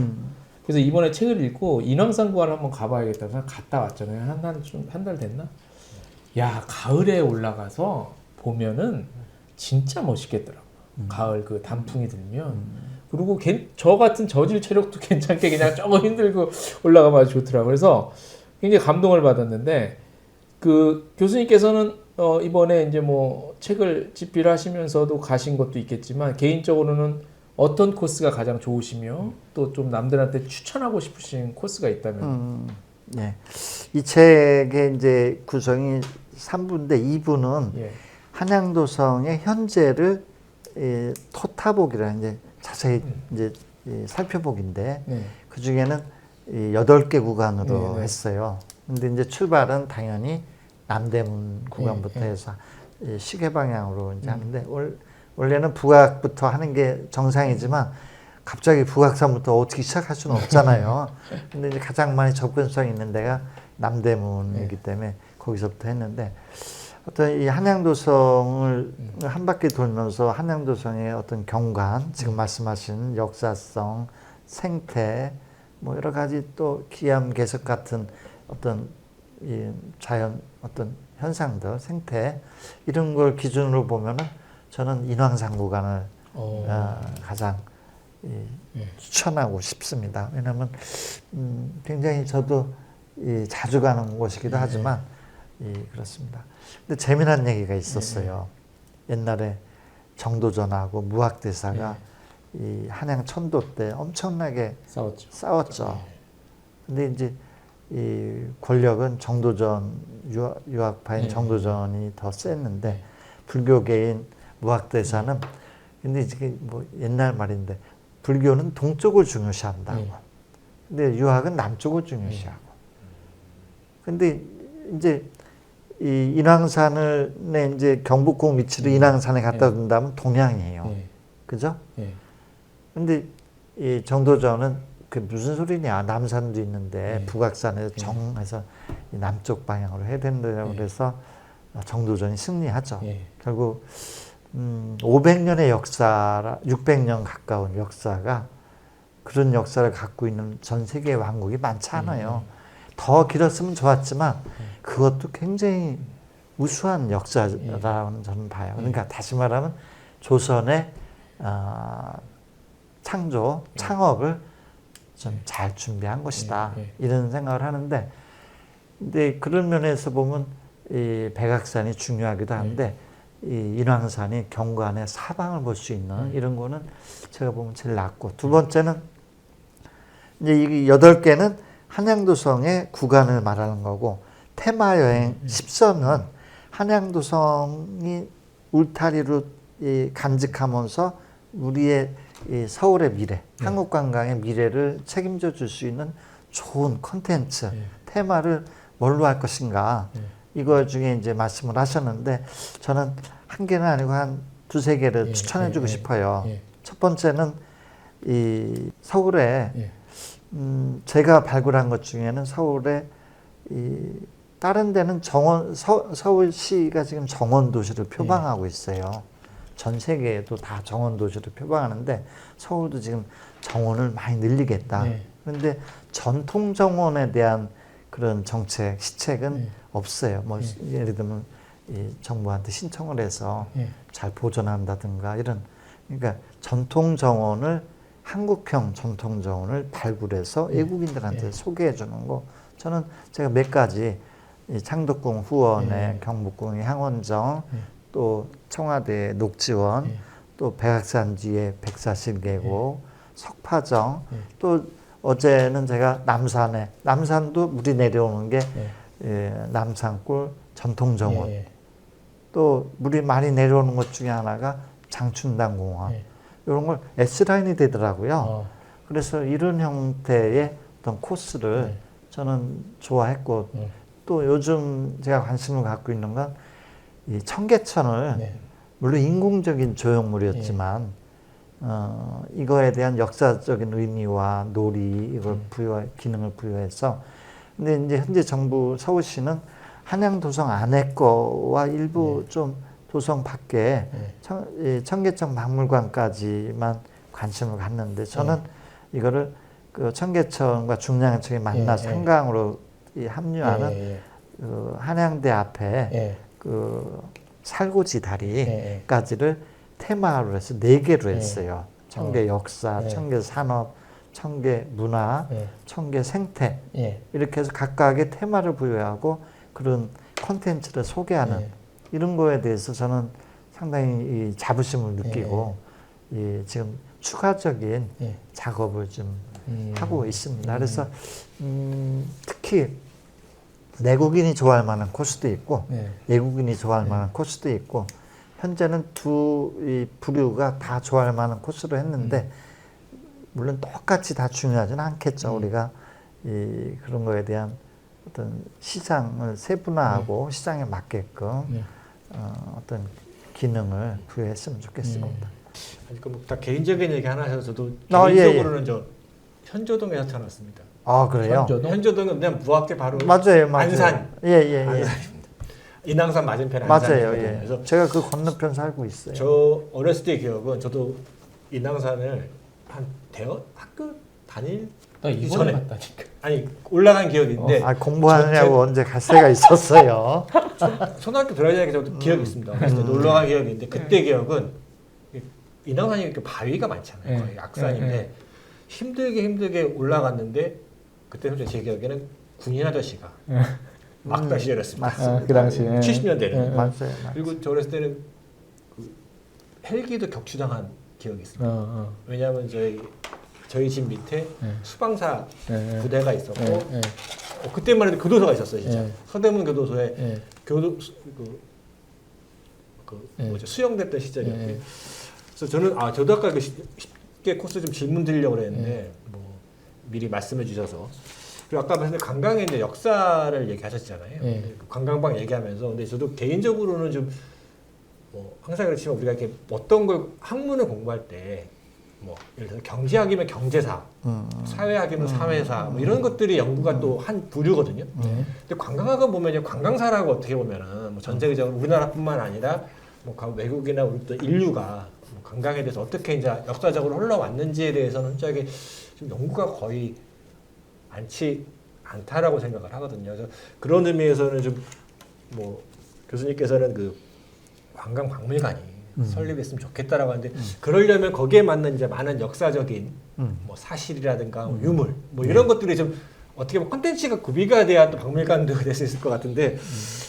그래서 이번에 책을 읽고 인왕산 구간을 한번 가봐야겠다 해서 갔다 왔잖아요. 한 달 됐나? 야 가을에 올라가서 보면은 진짜 멋있겠더라고요. 가을 그 단풍이 들면 그리고 저 같은 저질 체력도 괜찮게 그냥 조금 힘들고 올라가면 아주 좋더라고요. 그래서 굉장히 감동을 받았는데 그 교수님께서는 이번에 이제 뭐 책을 집필하시면서도 가신 것도 있겠지만 개인적으로는 어떤 코스가 가장 좋으시며 또 좀 남들한테 추천하고 싶으신 코스가 있다면? 네. 이 책의 이제 구성이 3부인데 2부는 예. 한양도성의 현재를 토타보기라 이제 자세히 이제 살펴보기인데 네. 그 중에는 8개 구간으로 네, 네. 했어요. 근데 이제 출발은 당연히 남대문 구간부터 네, 네. 해서 시계 방향으로 이제 하는데 원래는 북악부터 하는 게 정상이지만 갑자기 북악산부터 어떻게 시작할 수는 없잖아요. 근데 이제 가장 많이 접근성 있는 데가 남대문이기 때문에 거기서부터 했는데 어떤 이 한양도성을 한 바퀴 돌면서 한양도성의 어떤 경관, 지금 말씀하신 역사성, 생태, 뭐 여러 가지 또 기암 개석 같은 어떤 이 자연 어떤 현상들, 생태 이런 걸 기준으로 보면은 저는 인왕산 구간을 가장 추천하고 싶습니다. 왜냐하면 굉장히 저도 자주 가는 곳이기도 하지만 그렇습니다. 근데 재미난 얘기가 있었어요. 옛날에 정도전하고 무학대사가 이 한양 천도 때 엄청나게 싸웠죠. 근데 이제 이 권력은 정도전 유학파인 정도전이 더 셌는데 불교계인 무학대사는 근데 이게 뭐 옛날 말인데 불교는 동쪽을 중요시한다고. 근데 유학은 남쪽을 중요시하고. 근데 이제 이 인왕산을 이제 경복궁 위치로 인왕산에 갖다 둔다면 동양이에요. 그죠? 근데 이 정도전은 그 무슨 소리냐. 남산도 있는데 북악산에서 정해서 남쪽 방향으로 해야 된다고 그래서 정도전이 승리하죠. 결국 500년의 역사, 600년 가까운 역사가 그런 역사를 갖고 있는 전 세계 왕국이 많지 않아요. 더 길었으면 좋았지만 그것도 굉장히 우수한 역사라고 저는 봐요. 그러니까 다시 말하면 조선의 창업을 좀 잘 준비한 것이다. 이런 생각을 하는데 근데 그런 면에서 보면 이 백악산이 중요하기도 한데 이 인왕산이 경관의 사방을 볼 수 있는 이런 거는 제가 보면 제일 낫고 두 번째는 이제 이 8개는 한양도성의 구간을 말하는 거고 테마 여행 10선은 한양도성이 울타리로 간직하면서 우리의 이 서울의 미래, 한국 관광의 미래를 책임져 줄 수 있는 좋은 콘텐츠, 테마를 뭘로 할 것인가 이거 중에 이제 말씀을 하셨는데 저는 한 개는 아니고 한 2-3개를 추천해 주고 싶어요. 첫 번째는 이 서울에 제가 발굴한 것 중에는 서울에 이 다른 데는 서울시가 지금 정원 도시를 표방하고 있어요. 전 세계에도 다 정원 도시를 표방하는데 서울도 지금 정원을 많이 늘리겠다. 그런데 전통 정원에 대한 그런 정책, 시책은 없어요. 뭐 예를 들면 이 정부한테 신청을 해서 잘 보존한다든가 이런 그러니까 전통 정원을 한국형 전통 정원을 발굴해서 외국인들한테 소개해 주는 거 저는 제가 몇 가지 이 창덕궁 후원에 경복궁의 향원정 또 청와대 녹지원 또 백악산 뒤에 백사실계곡 석파정 또 어제는 제가 남산도 물이 내려오는 게 남산골 전통정원 또 물이 많이 내려오는 것 중에 하나가 장춘당 공원 이런 걸 S라인이 되더라고요. 그래서 이런 형태의 어떤 코스를 저는 좋아했고 또 요즘 제가 관심을 갖고 있는 건 이 청계천을 물론 인공적인 조형물이었지만 이거에 대한 역사적인 의미와 놀이 이걸 기능을 부여해서 근데 이제 현재 정부 서울시는 한양도성 안에 거와 일부 좀 도성 밖에 청계천 박물관까지만 관심을 갖는데 저는 이거를 그 청계천과 중랑천이 만나서 한강으로 합류하는 그 한양대 앞에 그 살고지 다리까지를 테마로 해서 4개로 했어요. 청계 역사, 청계 산업, 청계 문화, 청계 생태 이렇게 해서 각각의 테마를 부여하고 그런 콘텐츠를 소개하는 이런 거에 대해서 저는 상당히 이 자부심을 느끼고 이 지금 추가적인 예. 작업을 좀 하고 있습니다. 그래서 특히 내국인이 좋아할 만한 코스도 있고 예. 외국인이 좋아할 만한 코스도 있고 현재는 이 부류가 다 좋아할 만한 코스로 했는데 물론 똑같이 다 중요하지는 않겠죠. 우리가 그런 거에 대한 어떤 시장을 세분화하고 시장에 맞게끔 어떤 기능을 부여했으면 좋겠습니다. 아니 다 개인적인 얘기 하나 해서 저도 예, 개인적으로는 저 현조동에서 태어났습니다. 아 그래요? 현조동은 그냥 무학대 바로 맞아요. 안산. 예예예. 안산입니다. 인왕산 맞은편 맞아요. 안산이거든요. 예. 그래서 제가 그 건너편 살고 있어요. 저 어렸을 때 기억은 저도 인왕산을 한 학교 다닐 나 이번에 전에 봤다니까. 아니 올라간 기억이 있는데 공부하느냐고 언제 갈 새가 있었어요. 초등학교 들어가기 전에 저도 기억이 있습니다. 어렸을 때 놀러 간 기억이 있는데 그때 기억은 인왕산이 이렇게 바위가 많잖아요. 거의 악산인데 힘들게 올라갔는데 그때 솔직히 제 기억에는 군인 아저씨가 막다 시절이었습니다. 그 당시에 70년대는. 맞아요. 그리고 저 어렸을 때는 그 헬기도 격추당한 기억이 있습니다. 왜냐하면 저희 집 밑에 수방사 부대가 있었고 그때만 해도 교도소가 있었어요. 진짜 서대문 교도소에 뭐죠 수용됐던 시절이었고요. 그래서 저는 저도 아까 쉽게 코스 좀 질문 드리려고 그랬는데 뭐 미리 말씀해 주셔서 그리고 아까 말씀드린 관광의 이제 역사를 얘기하셨잖아요. 그 관광방 얘기하면서 근데 저도 개인적으로는 좀 뭐 항상 그렇지만 우리가 이렇게 어떤 걸 학문을 공부할 때 뭐 예를 들어서 경제학이면 경제사, 사회학이면 사회사 뭐 이런 것들이 연구가 또 한 부류거든요. 근데 관광학은 보면 관광사라고 어떻게 보면은 뭐 전 세계적으로 우리나라뿐만 아니라 뭐 외국이나 우리 또 인류가 관광에 대해서 어떻게 이제 역사적으로 흘러왔는지에 대해서는 솔직하게 좀 연구가 거의 않다라고 생각을 하거든요. 그래서 그런 의미에서는 좀 뭐 교수님께서는 그 관광 박물관이 설립했으면 좋겠다라고 하는데 그러려면 거기에 맞는 이제 많은 역사적인 뭐 사실이라든가 유물 뭐 이런 것들이 좀 어떻게 보면 콘텐츠가 구비가 돼야 또 박물관도 될 수 있을 것 같은데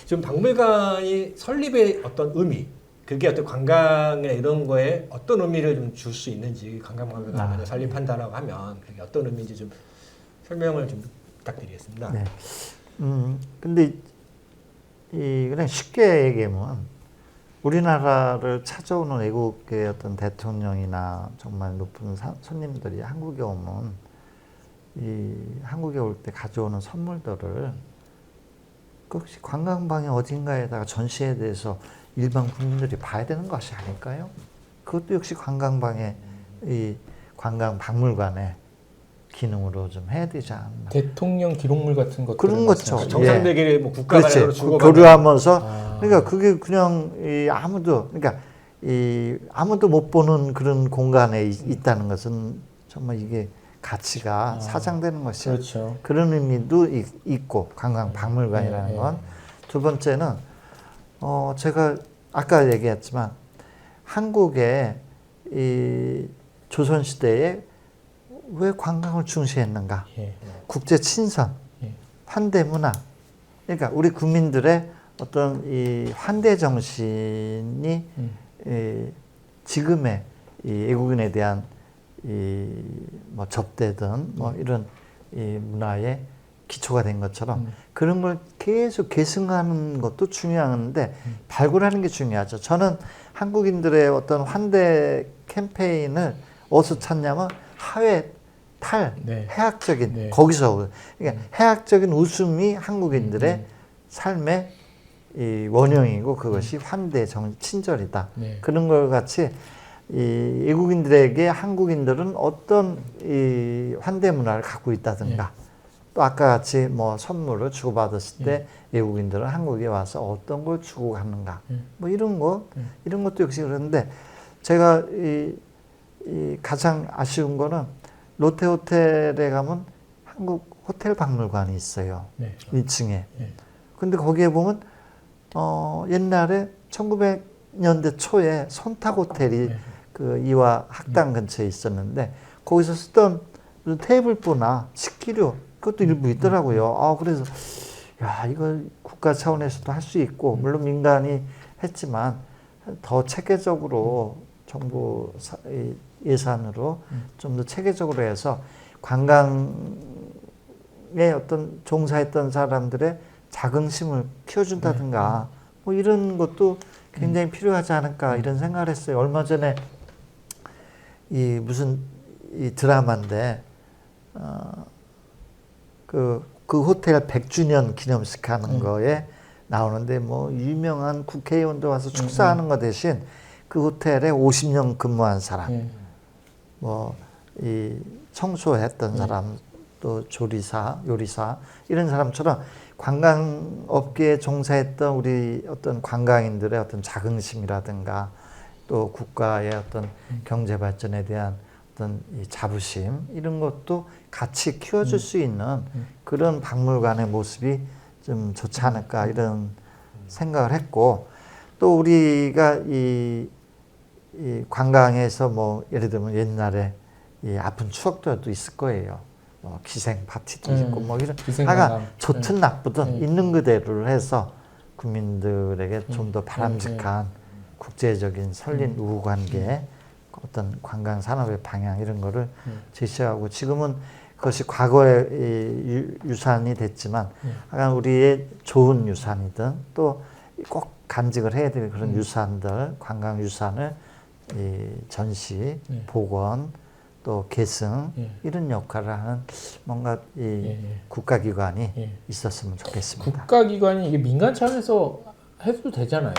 좀 박물관이 설립의 어떤 의미 그게 어떤 관광이나 이런 거에 어떤 의미를 좀 줄 수 있는지 관광박물관을 설립한다라고 하면 그게 어떤 의미인지 좀 설명을 좀 부탁드리겠습니다. 네. 근데 그냥 쉽게 얘기하면 우리나라를 찾아오는 외국의 어떤 대통령이나 정말 높은 손님들이 한국에 오면 한국에 올 때 가져오는 선물들을 혹시 관광방의 어딘가에다가 전시에 대해서 일반 국민들이 봐야 되는 것이 아닐까요? 그것도 역시 관광방의 관광박물관의 기능으로 좀 해야 되지 않나. 대통령 기록물 같은 것들 그런 거죠. 정상들끼리 뭐 국가 간으로 주고받는 교류하면서 그러니까 그게 그냥 아무도 못 보는 그런 공간에 있다는 것은 정말 이게 가치가 사장되는 것이죠. 그렇죠. 그런 의미도 있고 관광박물관이라는 건. 두 번째는 제가 아까 얘기했지만 한국의 이 조선시대에 왜 관광을 중시했는가? 국제 친선, 환대 문화. 그러니까 우리 국민들의 어떤 이 환대 정신이 지금의 이 외국인에 대한 뭐 접대든 뭐 이런 문화의 기초가 된 것처럼 그런 걸 계속 계승하는 것도 중요한데 발굴하는 게 중요하죠. 저는 한국인들의 어떤 환대 캠페인을 어디서 찾냐면 해학적인 거기서 그러니까 해학적인 웃음이 한국인들의 삶의 이 원형이고 그것이 환대 친절이다. 그런 것 같이 이 외국인들에게 한국인들은 어떤 이 환대 문화를 갖고 있다든가 또 아까 같이 뭐 선물을 주고받았을 때 외국인들은 한국에 와서 어떤 걸 주고 가는가 뭐 이런 것도 역시 그런데 제가 가장 아쉬운 거는 롯데호텔에 가면 한국 호텔 박물관이 있어요. 1층에. 근데 거기에 보면 옛날에 1900년대 초에 손탁호텔이 그 이화 학당 근처에 있었는데 거기서 쓰던 테이블보나 식기류 그것도 일부 있더라고요. 그래서 야 이거 국가 차원에서도 할 수 있고 물론 민간이 했지만 더 체계적으로 정부 예산으로 좀 더 체계적으로 해서 관광에 어떤 종사했던 사람들의 자긍심을 키워준다든가 뭐 이런 것도 굉장히 필요하지 않을까 이런 생각을 했어요. 얼마 전에 이 무슨 이 드라마인데 그 호텔 100주년 기념식 하는 거에 나오는데 뭐 유명한 국회의원도 와서 축사하는 거 대신 그 호텔에 50년 근무한 사람, 뭐 이 청소했던 사람, 또 조리사, 요리사 이런 사람처럼 관광업계에 종사했던 우리 어떤 관광인들의 어떤 자긍심이라든가 또 국가의 어떤 경제 발전에 대한 어떤 이 자부심 이런 것도 같이 키워줄 수 있는 그런 박물관의 모습이 좀 좋지 않을까 이런 생각을 했고 또 우리가 이 관광에서 뭐 예를 들면 옛날에 이 아픈 추억도 있을 거예요. 뭐 기생 파티도 있고 뭐 이런 하여간 좋든 나쁘든 있는 그대로를 해서 국민들에게 좀 더 바람직한 국제적인 설린 우호 관계 어떤 관광 산업의 방향 이런 거를 제시하고 지금은 그것이 과거의 유산이 됐지만 하여간 우리의 좋은 유산이든 또 꼭 간직을 해야 될 그런 유산들 관광 유산을 이 전시, 복원 또 계승 이런 역할을 하는 뭔가 이 국가기관이 있었으면 좋겠습니다. 국가기관이 이게 민간 차원에서 해도 되잖아요.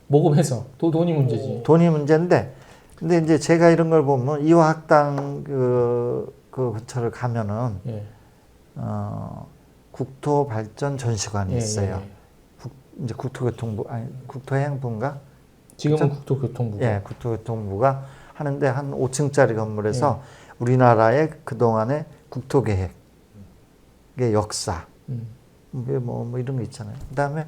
모금해서 돈이 문제지. 돈이 문제인데 근데 이제 제가 이런 걸 보면 이화학당 그 근처를 가면은 국토발전 전시관이 있어요. 이제 국토교통부 아니 국토해양부인가? 지금은 국토교통부. 예, 국토교통부가 하는데 한 5층짜리 건물에서 우리나라의 그동안의 국토계획의 역사, 뭐 이런 거 있잖아요. 그 다음에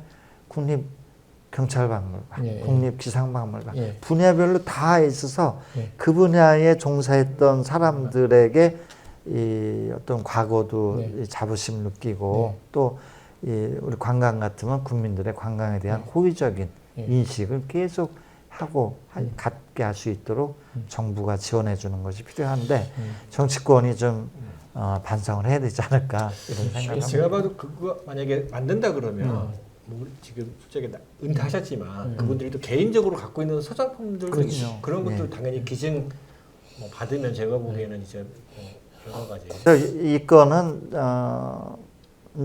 국립경찰박물관, 국립기상박물관, 분야별로 다 있어서 그 분야에 종사했던 사람들에게 이 어떤 과거도 이 자부심 느끼고 또 이 우리 관광 같으면 국민들의 관광에 대한 호의적인 인식을 계속 하고 갖게 할 수 있도록 정부가 지원해 주는 것이 필요한데 정치권이 좀 반성을 해야 되지 않을까 이런 생각을 제가 봐도 그거 만약에 만든다 그러면 뭐 지금 솔직히 은퇴하셨지만 그분들이 또 개인적으로 갖고 있는 소장품들도 그렇죠. 그런 것도 당연히 기증 뭐 받으면 제가 보기에는 이제 여러 가지 이 건은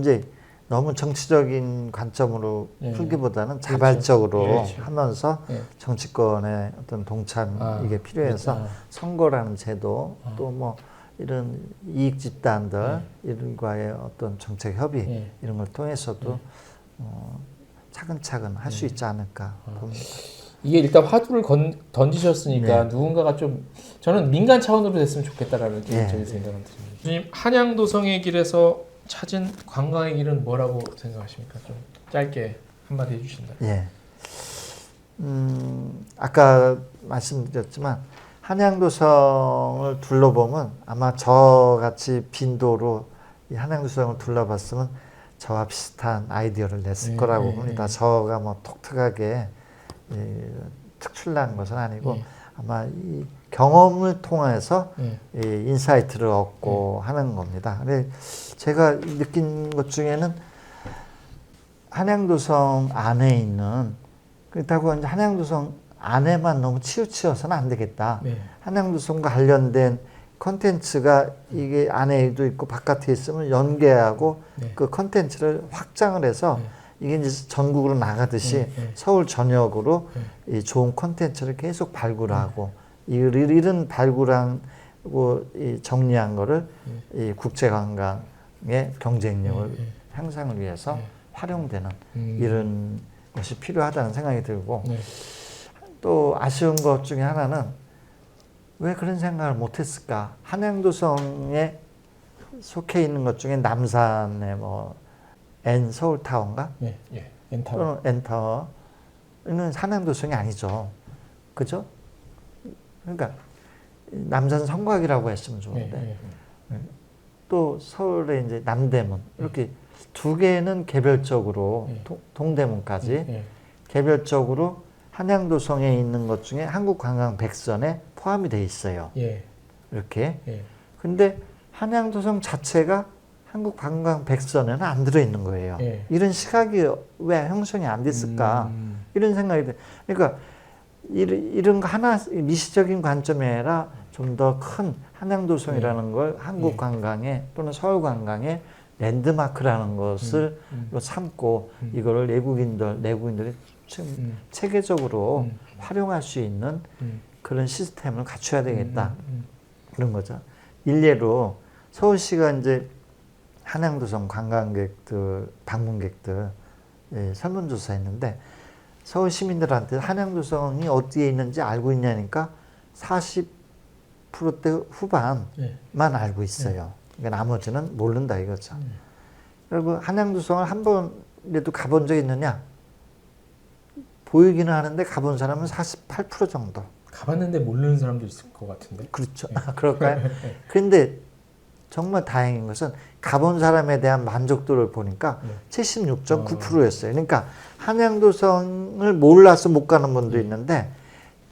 이제 너무 정치적인 관점으로 풀기보다는 자발적으로 그렇죠. 하면서 정치권의 어떤 동참 이게 필요해서 선거라는 제도 또 뭐 이런 이익 집단들 이런과의 어떤 정책 협의 이런 걸 통해서도 차근차근 할 수 있지 않을까 봅니다. 이게 일단 화두를 던지셨으니까 누군가가 좀 저는 민간 차원으로 됐으면 좋겠다라는 개인적인 생각은 듭니다. 교수님 한양도성의 길에서 찾은 관광의 길은 뭐라고 생각하십니까? 좀 짧게 한마디 해주신다. 예. 아까 말씀드렸지만 한양도성을 둘러보면 아마 저같이 빈도로 이 한양도성을 둘러봤으면 저와 비슷한 아이디어를 냈을 거라고 봅니다. 저가 뭐 독특하게 특출난 것은 아니고 아마 이 경험을 통해서 이 인사이트를 얻고 하는 겁니다. 근데 제가 느낀 것 중에는 한양도성 안에 있는 그렇다고 이제 한양도성 안에만 너무 치우쳐서는 안 되겠다. 한양도성과 관련된 콘텐츠가 이게 안에도 있고 바깥에 있으면 연계하고 그 콘텐츠를 확장을 해서 이게 이제 전국으로 나가듯이 서울 전역으로 이 좋은 콘텐츠를 계속 발굴하고 이런 발굴하고 이 정리한 거를 이 국제관광의 경쟁력을 향상을 위해서 활용되는 이런 것이 필요하다는 생각이 들고 또 아쉬운 것 중에 하나는 왜 그런 생각을 못했을까? 한양도성에 속해 있는 것 중에 남산의 뭐 N 서울타워인가? N타워. 또는 N타워는 한양도성이 아니죠. 그죠? 그러니까 남산 성곽이라고 했으면 좋은데 또 서울의 이제 남대문 이렇게 두 개는 개별적으로 동대문까지 개별적으로 한양도성에 있는 것 중에 한국관광 백선에 포함이 돼 있어요. 예. 이렇게. 예. 근데 한양도성 자체가 한국관광백선에는 안 들어있는 거예요. 예. 이런 시각이 왜 형성이 안 됐을까? 이런 생각이 들어요. 그러니까 이런 거 하나 미시적인 관점이 아니라 좀 더 큰 한양도성이라는 걸 한국 관광의 또는 서울 관광의 랜드마크라는 것을 삼고 이거를 내국인들이 체계적으로 활용할 수 있는 그런 시스템을 갖춰야 되겠다. 그런 거죠. 일례로 서울시가 이제 한양도성 관광객들, 방문객들 설문조사했는데 서울 시민들한테 한양도성이 어디에 있는지 알고 있냐니까 40%대 후반만 알고 있어요. 그러니까 나머지는 모른다 이거죠. 그리고 한양도성을 한 번이라도 가본 적 있느냐? 보이기는 하는데 가본 사람은 48% 정도. 가봤는데 모르는 사람도 있을 것 같은데. 그렇죠. 그럴까요? 그런데 정말 다행인 것은 가본 사람에 대한 만족도를 보니까 76.9%였어요. 그러니까 한양도성을 몰라서 못 가는 분도 있는데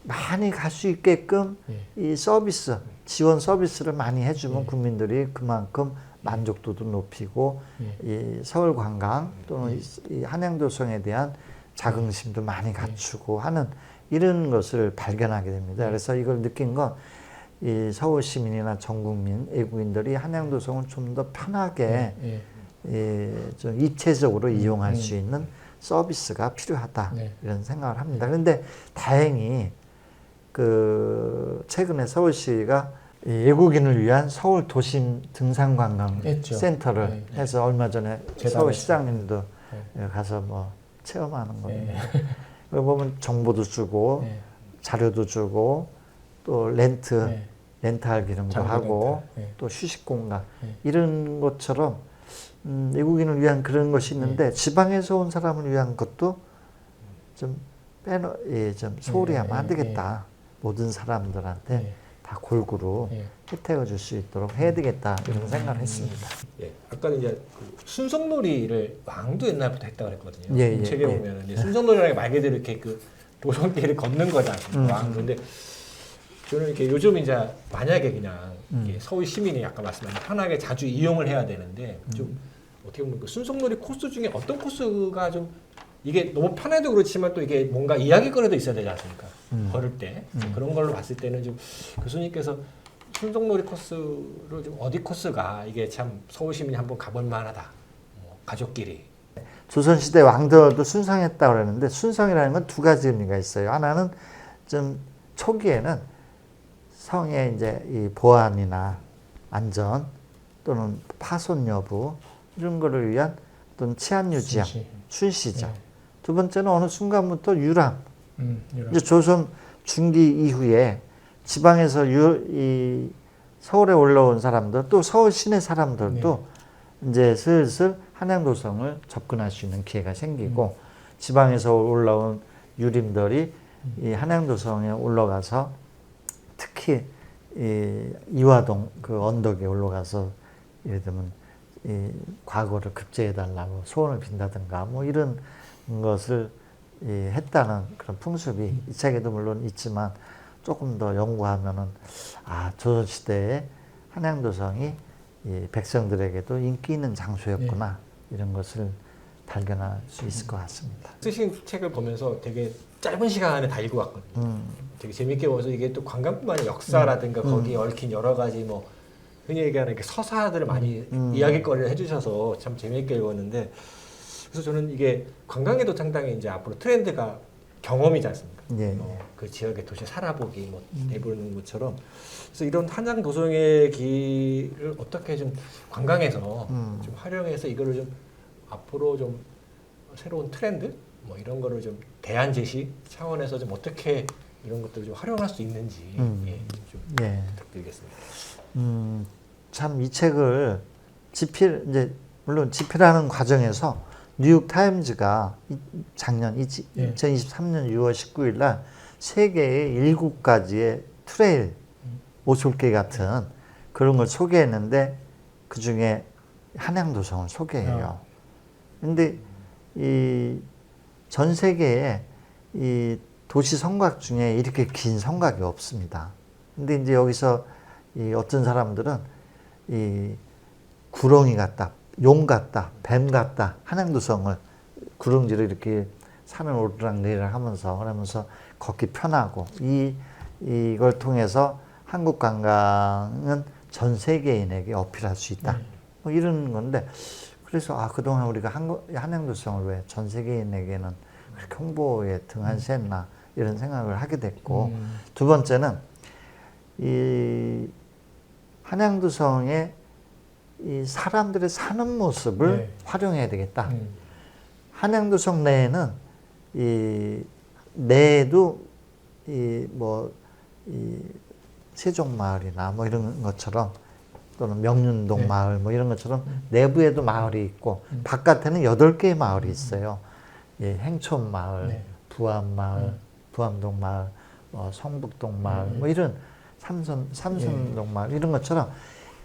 많이 갈 수 있게끔 이 서비스, 지원 서비스를 많이 해주면 국민들이 그만큼 만족도도 높이고 이 서울 관광 또는 이 한양도성에 대한 자긍심도 많이 갖추고 하는 이런 것을 발견하게 됩니다. 그래서 이걸 느낀 건 이 서울 시민이나 전 국민, 외국인들이 한양도성을 좀 더 편하게 좀 입체적으로 이용할 수 있는 서비스가 필요하다 이런 생각을 합니다. 그런데 다행히 그 최근에 서울시가 이 외국인을 위한 서울 도심 등산 관광 센터를 해서 얼마 전에 서울시장님도 가서 뭐 체험하는 겁니다. 여기 보면 정보도 주고 자료도 주고 또 렌탈 기능도 하고 또 휴식 공간 이런 것처럼 외국인을 위한 그런 것이 있는데 지방에서 온 사람을 위한 것도 좀 좀 소홀히 하면 안 되겠다. 모든 사람들한테 다 골고루 혜택을 줄 수 있도록 해야 되겠다 이런 생각을 했습니다. 예, 아까는 이제 그 순석놀이를 왕도 옛날부터 했다고 그랬거든요. 책에 보면은 이제 순석놀이라는 게 말 그대로 이렇게 그 도성길을 걷는 거잖아요. 왕. 근데 저는 이렇게 요즘 이제 만약에 그냥 이게 서울 시민이 아까 말씀하신 편하게 자주 이용을 해야 되는데 좀 어떻게 보면 그 순석놀이 코스 중에 어떤 코스가 좀 이게 너무 편해도 그렇지만 또 이게 뭔가 이야기거리도 있어야 되지 않습니까? 걸을 때 그런 걸로 봤을 때는 좀 교수님께서 순석놀이 코스를 좀 어디 코스가 이게 참 서울 시민이 한번 가볼 만하다. 뭐 가족끼리. 조선시대 왕들도 순성했다고 그러는데 순성이라는 건 두 가지 의미가 있어요. 하나는 좀 초기에는 성의 이제 이 보안이나 안전 또는 파손 여부 이런 거를 위한 어떤 치안 유지함, 순시죠. 두 번째는 어느 순간부터 유람. 이제 조선 중기 이후에 지방에서 이 서울에 올라온 사람들 또 서울 시내 사람들도 이제 슬슬 한양도성을 접근할 수 있는 기회가 생기고 지방에서 올라온 유림들이 이 한양도성에 올라가서 특히 이 이화동 그 언덕에 올라가서 예를 들면 이 과거를 급제해달라고 소원을 빈다든가 뭐 이런 것을 했다는 그런 풍습이 이 책에도 물론 있지만 조금 더 연구하면은 아 조선시대에 한양도성이 이 백성들에게도 인기 있는 장소였구나 이런 것을 발견할 수 있을 것 같습니다. 쓰신 책을 보면서 되게 짧은 시간 안에 다 읽어왔거든요. 되게 재밌게 보면서 이게 또 관광뿐만 아니라 역사라든가 거기에 얽힌 여러 가지 뭐 흔히 얘기하는 이렇게 서사들을 많이 이야기거리를 해주셔서 참 재밌게 읽었는데 그래서 저는 이게 관광에도 상당히 이제 앞으로 트렌드가 경험이지 않습니까? 그 지역의 도시 살아보기 뭐 해보는 것처럼 그래서 이런 한양 도성의 길을 어떻게 좀 관광에서 좀 활용해서 이거를 좀 앞으로 좀 새로운 트렌드 뭐 이런 거를 좀 대안 제시 차원에서 좀 어떻게 이런 것들을 좀 활용할 수 있는지 좀 부탁드리겠습니다. 참 이 책을 이제 물론 집필하는 과정에서 뉴욕 타임즈가 작년 2023년 6월 19일 날 세계의 7가지의 트레일 오솔길 같은 그런 걸 소개했는데 그 중에 한양도성을 소개해요. 근데 이 전 세계에 이 도시 성곽 중에 이렇게 긴 성곽이 없습니다. 근데 이제 여기서 이 어떤 사람들은 이 구렁이 같다, 용 같다, 뱀 같다, 한양도성을 구릉지를 이렇게 산을 오르락내리락 하면서 그러면서 걷기 편하고 이걸 통해서 한국 관광은 전 세계인에게 어필할 수 있다. 뭐 이런 건데 그래서 그동안 우리가 한양도성을 왜 전 세계인에게는 그렇게 홍보에 등한시했나 이런 생각을 하게 됐고 두 번째는 이 한양도성의 이 사람들의 사는 모습을 네. 활용해야 되겠다. 한양도성 내에는 내에도 이 세종마을이나 뭐 이런 것처럼 또는 명륜동 네. 마을 뭐 이런 것처럼 내부에도 마을이 있고 바깥에는 8개의 마을이 있어요. 행촌마을, 네. 부암마을, 부암동 마을, 성북동 마을 뭐 이런 삼선동 마을 이런 것처럼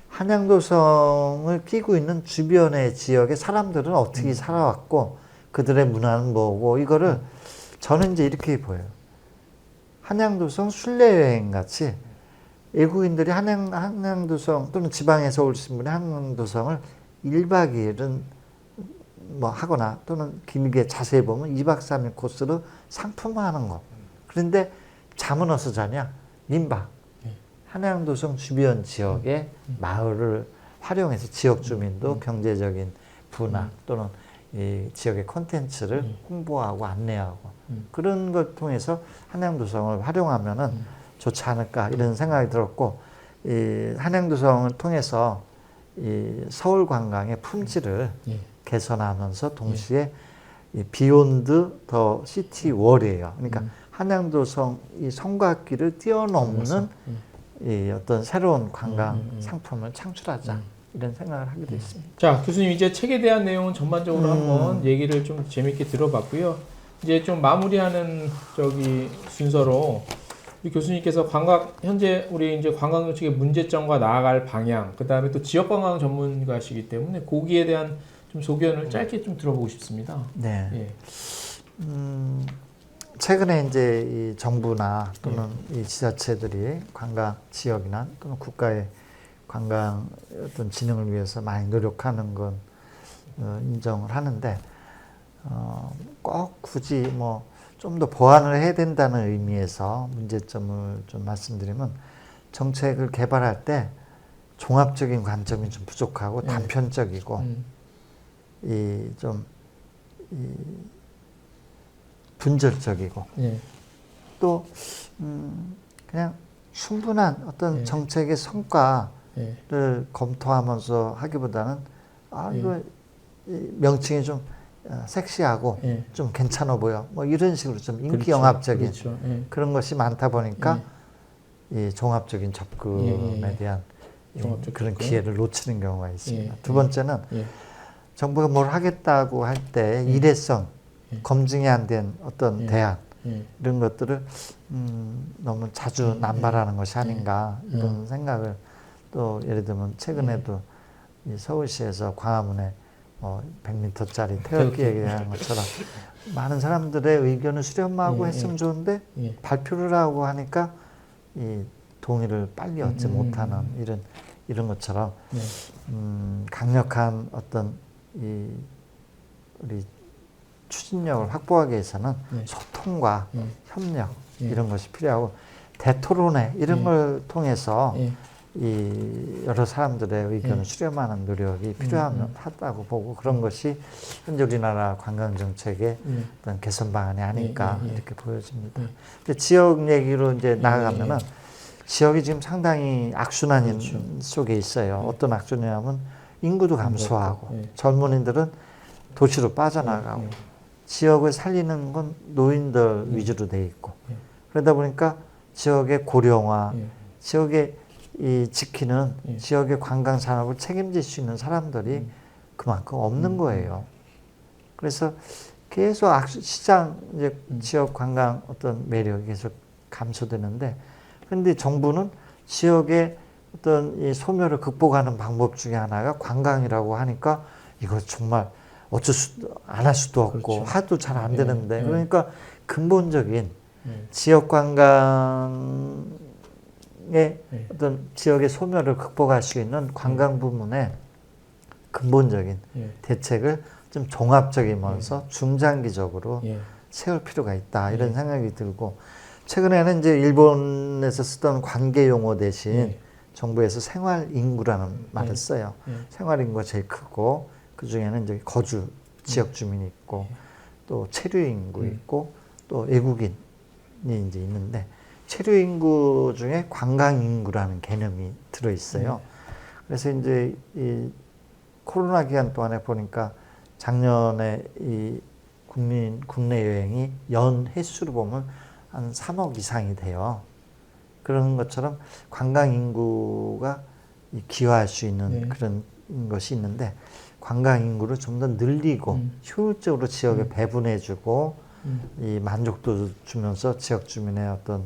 한양도성을 끼고 있는 주변의 지역의 사람들은 어떻게 살아왔고 그들의 문화는 뭐고 이거를 저는 이제 이렇게 보여요. 한양도성 순례여행 같이 외국인들이 한양도성 또는 지방에서 오신 분이 한양도성을 1박 2일은 뭐 하거나 또는 길게 자세히 보면 2박 3일 코스로 상품화하는 거. 그런데 잠은 어디서 자냐? 민박. 한양도성 주변 지역의 마을을 활용해서 지역 주민도 경제적인 분화 또는 이 지역의 콘텐츠를 홍보하고 안내하고 그런 걸 통해서 한양도성을 활용하면은 좋지 않을까 이런 생각이 들었고 이 한양도성을 통해서 이 서울 관광의 품질을 개선하면서 동시에 이 비욘드 더 시티 월이에요. 그러니까 한양도성 이 성곽길을 뛰어넘는 이 어떤 새로운 관광 상품을 창출하자 이런 생각을 하게 됐습니다. 자, 교수님 이제 책에 대한 내용은 전반적으로 한번 얘기를 좀 재밌게 들어봤고요. 이제 좀 마무리하는 순서로 우리 교수님께서 현재 우리 이제 관광 정책의 문제점과 나아갈 방향, 그 다음에 또 지역 관광 전문가시기 때문에 거기에 대한 좀 소견을 짧게 좀 들어보고 싶습니다. 네. 예. 최근에 이제 이 정부나 또는 이 지자체들이 관광 지역이나 또는 국가의 관광 어떤 진흥을 위해서 많이 노력하는 건 인정을 하는데 꼭 굳이 뭐 좀 더 보완을 해야 된다는 의미에서 문제점을 좀 말씀드리면 정책을 개발할 때 종합적인 관점이 좀 부족하고 단편적이고 좀 분절적이고 또 그냥 충분한 어떤 정책의 성과를 검토하면서 하기보다는 이거 명칭이 좀 섹시하고 좀 괜찮아 보여 뭐 이런 식으로 좀 인기 영합적인 그런 것이 많다 보니까 이 종합적인 접근에 대한 그런 기회를 놓치는 경우가 있습니다. 두 번째는 정부가 뭘 하겠다고 할 때 일회성 검증이 안 된 어떤 대안 이런 것들을 너무 자주 남발하는 것이 아닌가 이런 생각을 또 예를 들면 최근에도 이 서울시에서 광화문에 100m짜리 태극기 얘기하는 것처럼 많은 사람들의 의견을 수렴하고 했으면 좋은데 발표를 하고 하니까 이 동의를 빨리 얻지 못하는 이런 것처럼 강력한 어떤 우리 추진력을 확보하기 위해서는 소통과 협력 이런 것이 필요하고 대토론회 이런 걸 통해서 이 여러 사람들의 의견을 수렴하는 노력이 필요하다고 보고 그런 것이 현재 우리나라 관광 정책의 어떤 개선 방안이 아닐까 이렇게 보여집니다. 근데 지역 얘기로 이제 나아가면은 지역이 지금 상당히 악순환 속에 있어요. 어떤 악순환이냐면 인구도 감소하고 젊은이들은 도시로 빠져나가고 지역을 살리는 건 노인들 위주로 돼 있고 그러다 보니까 지역의 고령화, 지역의 이 지키는 지역의 관광 산업을 책임질 수 있는 사람들이 그만큼 없는 거예요. 그래서 계속 시장 이제 지역 관광 어떤 매력이 계속 감소되는데, 그런데 정부는 지역의 어떤 이 소멸을 극복하는 방법 중에 하나가 관광이라고 하니까 이거 정말 안 할 수도 없고 그렇죠. 하도 잘 안 되는데 그러니까 근본적인 지역 관광을 어떤 지역의 소멸을 극복할 수 있는 관광 부문의 근본적인 대책을 좀 종합적이면서 중장기적으로 세울 필요가 있다 이런 생각이 들고 최근에는 이제 일본에서 쓰던 관계 용어 대신 정부에서 생활 인구라는 말을 써요. 생활 인구가 제일 크고 그 중에는 이제 거주 지역 주민이 있고 또 체류 인구 있고 또 외국인이 이제 있는데 체류 인구 중에 관광 인구라는 개념이 들어 있어요. 그래서 이제 이 코로나 기간 동안에 보니까 작년에 이 국내 여행이 연 횟수로 보면 한 3억 이상이 돼요. 그런 것처럼 관광 인구가 기여할 수 있는 그런 것이 있는데 관광 인구를 좀 더 늘리고 효율적으로 지역에 배분해주고 이 만족도 주면서 지역 주민의 어떤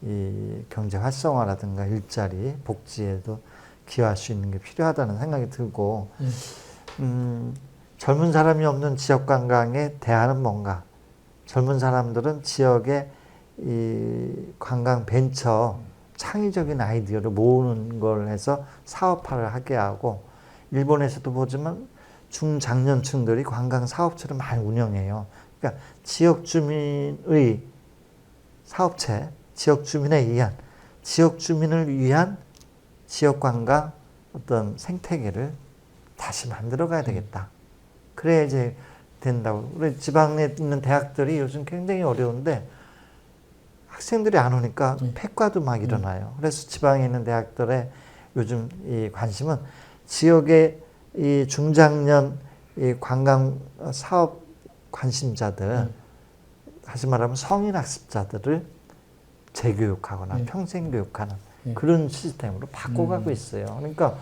이 경제 활성화라든가 일자리, 복지에도 기여할 수 있는 게 필요하다는 생각이 들고 젊은 사람이 없는 지역 관광의 대안은 뭔가? 젊은 사람들은 지역의 이 관광 벤처 창의적인 아이디어를 모으는 걸 해서 사업화를 하게 하고 일본에서도 보지만 중장년층들이 관광 사업체를 많이 운영해요. 그러니까 지역 주민의 사업체, 지역 주민에 의한 지역 주민을 위한 지역 관광 어떤 생태계를 다시 만들어 가야 되겠다. 그래야 이제 된다고. 우리 지방에 있는 대학들이 요즘 굉장히 어려운데 학생들이 안 오니까 폐과도 막 일어나요. 그래서 지방에 있는 대학들의 요즘 이 관심은 지역의 이 중장년 이 관광 사업 관심자들, 다시 말하면 성인 학습자들을 재교육하거나 평생 교육하는 그런 시스템으로 바꿔가고 있어요. 그러니까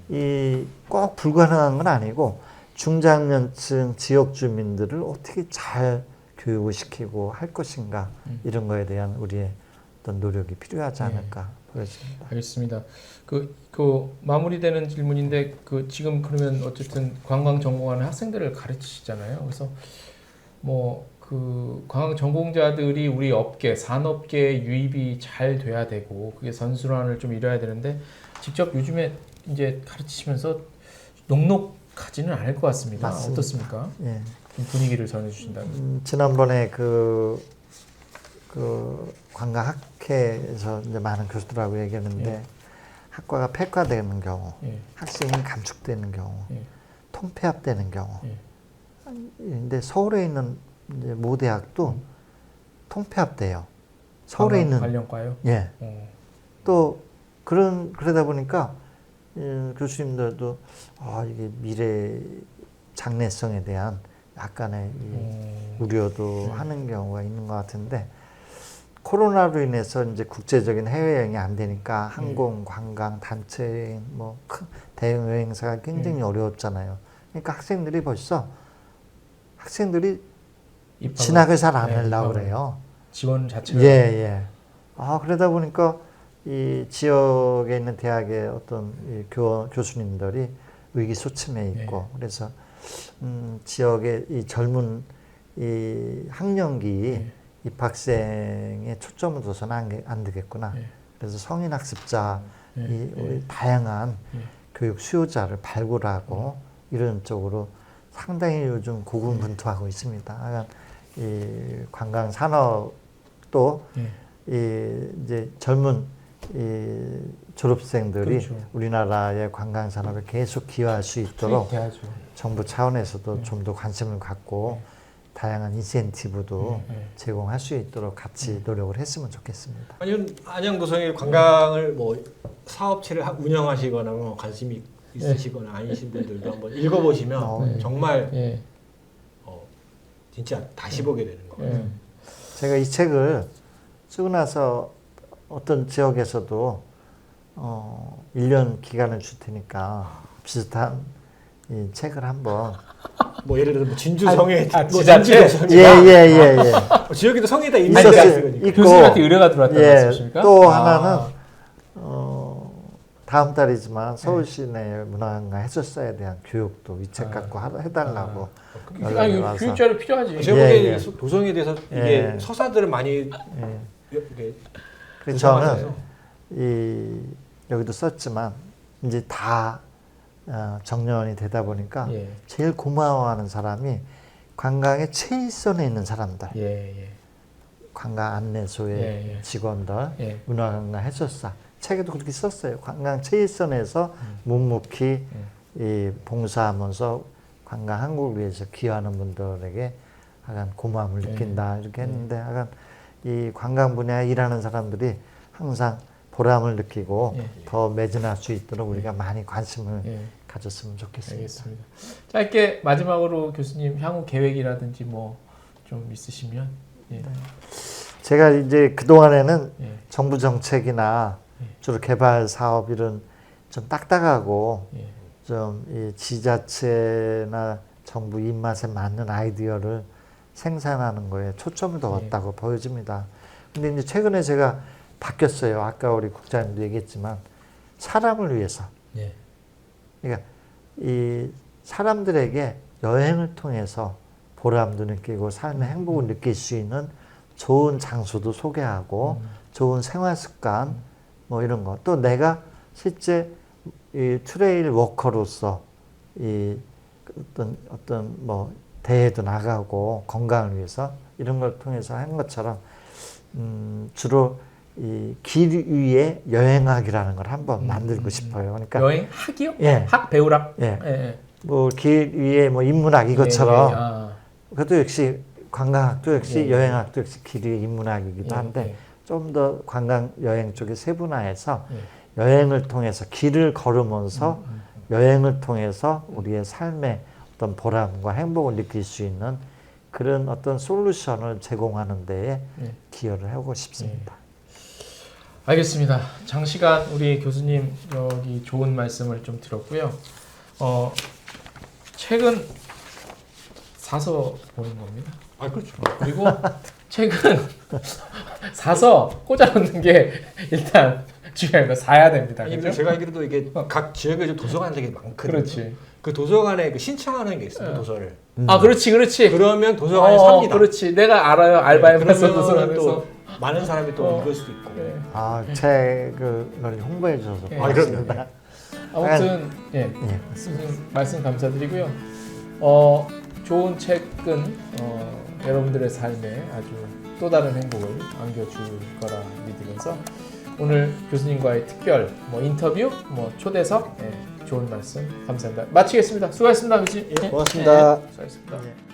이 꼭 불가능한 건 아니고 중장년층 지역 주민들을 어떻게 잘 교육을 시키고 할 것인가 이런 거에 대한 우리의 어떤 노력이 필요하지 않을까 보여집니다. 알겠습니다. 그 마무리되는 질문인데 지금 그러면 어쨌든 관광 전공하는 학생들을 가르치시잖아요. 그래서 관광 전공자들이 우리 업계 산업계에 유입이 잘 돼야 되고 그게 선순환을 좀 이뤄야 되는데 직접 요즘에 이제 가르치시면서 녹록하지는 않을 것 같습니다. 맞습니다. 어떻습니까? 예. 분위기를 전해주신다면. 지난번에 그 관광학회에서 이제 많은 교수들하고 얘기했는데 학과가 폐과되는 경우, 학생이 감축되는 경우, 통폐합되는 경우. 근데 서울에 있는 이제 모 대학도 통폐합돼요. 서울에 있는 관련과요? 예. 또 그러다 보니까 교수님들도 이게 미래 장래성에 대한 약간의 우려도 하는 경우가 있는 것 같은데 코로나로 인해서 이제 국제적인 해외여행이 안 되니까 항공, 관광, 단체 여행, 큰 대형 여행사가 굉장히 어려웠잖아요. 그러니까 학생들이 진학을 잘 안 하려고 그래요. 지원 자체가. 예. 그러다 보니까 이 지역에 있는 대학의 어떤 이 교수님들이 의기소침해 있고 그래서 지역의 이 젊은 이 학령기 입학생에 초점을 둬서는 안 되겠구나. 그래서 성인 학습자 이 다양한 교육 수요자를 발굴하고 이런 쪽으로 상당히 요즘 고군분투하고 있습니다. 이 관광 산업도 이제 젊은 이 졸업생들이 그렇죠. 우리나라의 관광 산업에 계속 기여할 수 있도록 정부 차원에서도 좀 더 관심을 갖고 다양한 인센티브도 제공할 수 있도록 같이 노력을 했으면 좋겠습니다. 안양도성에 관광을 사업체를 운영하시거나 관심이 있으시거나 아니신 분들도 한번 읽어보시면 정말 진짜 다시 보게 되는 거예요. 제가 이 책을 쓰고 나서 어떤 지역에서도 1년 기간을 줄 테니까 비슷한 이 책을 한번 예를 들어 진주성에 지자체 예. 지역에도 성에다 있었으니까 교수님한테 의뢰가 들어왔다는 말씀이십니까? 또 하나는 다음 달이지만 서울시 내 문화관광 해설사에 대한 교육도 이 책 갖고 해달라고 교육 자료 필요하지. 제가 도성에 대해서 이게 서사들을 많이 그래서 저는 여기도 썼지만 이제 다 정년이 되다 보니까 예. 제일 고마워하는 사람이 관광의 최일선에 있는 사람들, 예. 관광 안내소의 직원들, 예. 문화관광 해설사 책에도 그렇게 썼어요. 관광 최일선에서 묵묵히 이 봉사하면서 관광 한국을 위해서 기여하는 분들에게 약간 고마움을 느낀다 이렇게 했는데 약간 이 관광 분야에 일하는 사람들이 항상 보람을 느끼고 더 매진할 수 있도록 우리가 많이 관심을 가졌으면 좋겠습니다. 알겠습니다. 짧게 마지막으로 교수님 향후 계획이라든지 뭐 좀 있으시면. 예. 제가 이제 그 동안에는 예. 정부 정책이나 주로 개발 사업 이런 좀 딱딱하고 예. 좀 이 지자체나 정부 입맛에 맞는 아이디어를 생산하는 거에 초점을 뒀다고 보여집니다. 근데 이제 최근에 제가 바뀌었어요. 아까 우리 국장님도 얘기했지만 사람을 위해서. 예. 그러니까 이 사람들에게 여행을 통해서 보람도 느끼고 삶의 행복을 느낄 수 있는 좋은 장소도 소개하고 좋은 생활 습관 뭐 이런 거. 또 내가 실제 이 트레일 워커로서 이 어떤 뭐 대회도 나가고 건강을 위해서 이런 걸 통해서 한 것처럼 주로 이 길 위에 여행학이라는 걸 한번 만들고 싶어요. 그러니까 여행학이요? 예. 학 배우락. 예. 예. 뭐 길 위에 뭐 인문학 이것처럼 그것도 역시 관광학도 역시 여행학도 역시 길 위에 인문학이기도 한데 좀 더 관광 여행 쪽에 세분화해서 여행을 통해서 길을 걸으면서 여행을 통해서 우리의 삶의 어떤 보람과 행복을 느낄 수 있는 그런 어떤 솔루션을 제공하는 데에 기여를 하고 싶습니다. 알겠습니다. 장시간 우리 교수님 여기 좋은 말씀을 좀 들었고요. 책은 사서 보는 겁니다. 아 그렇죠. 그리고 책은 사서 꽂아놓는 게 일단 중요한 거 사야 됩니다. 아니, 그렇죠? 제가 알기로도 이게 각 지역에 좀 도서관 되게 많거든요. 그렇지. 그 도서관에 그 신청하는 게 있어요. 도서를. 아 그렇지. 그러면 도서관에 삽니다. 그렇지. 내가 알아요. 알바해봐서 그러면 도서관에서. 또 많은 사람이 또 읽을 수도 있고. 아, 책을 홍보해 주셔서 예. 고맙습니다. 아무튼 예. 말씀 감사드리고요. 좋은 책은 여러분들의 삶에 아주 또 다른 행복을 안겨줄 거라 믿으면서 오늘 교수님과의 특별 인터뷰, 초대석 좋은 말씀 감사합니다. 마치겠습니다. 수고하셨습니다, 교수님. 고맙습니다. 수고하셨습니다.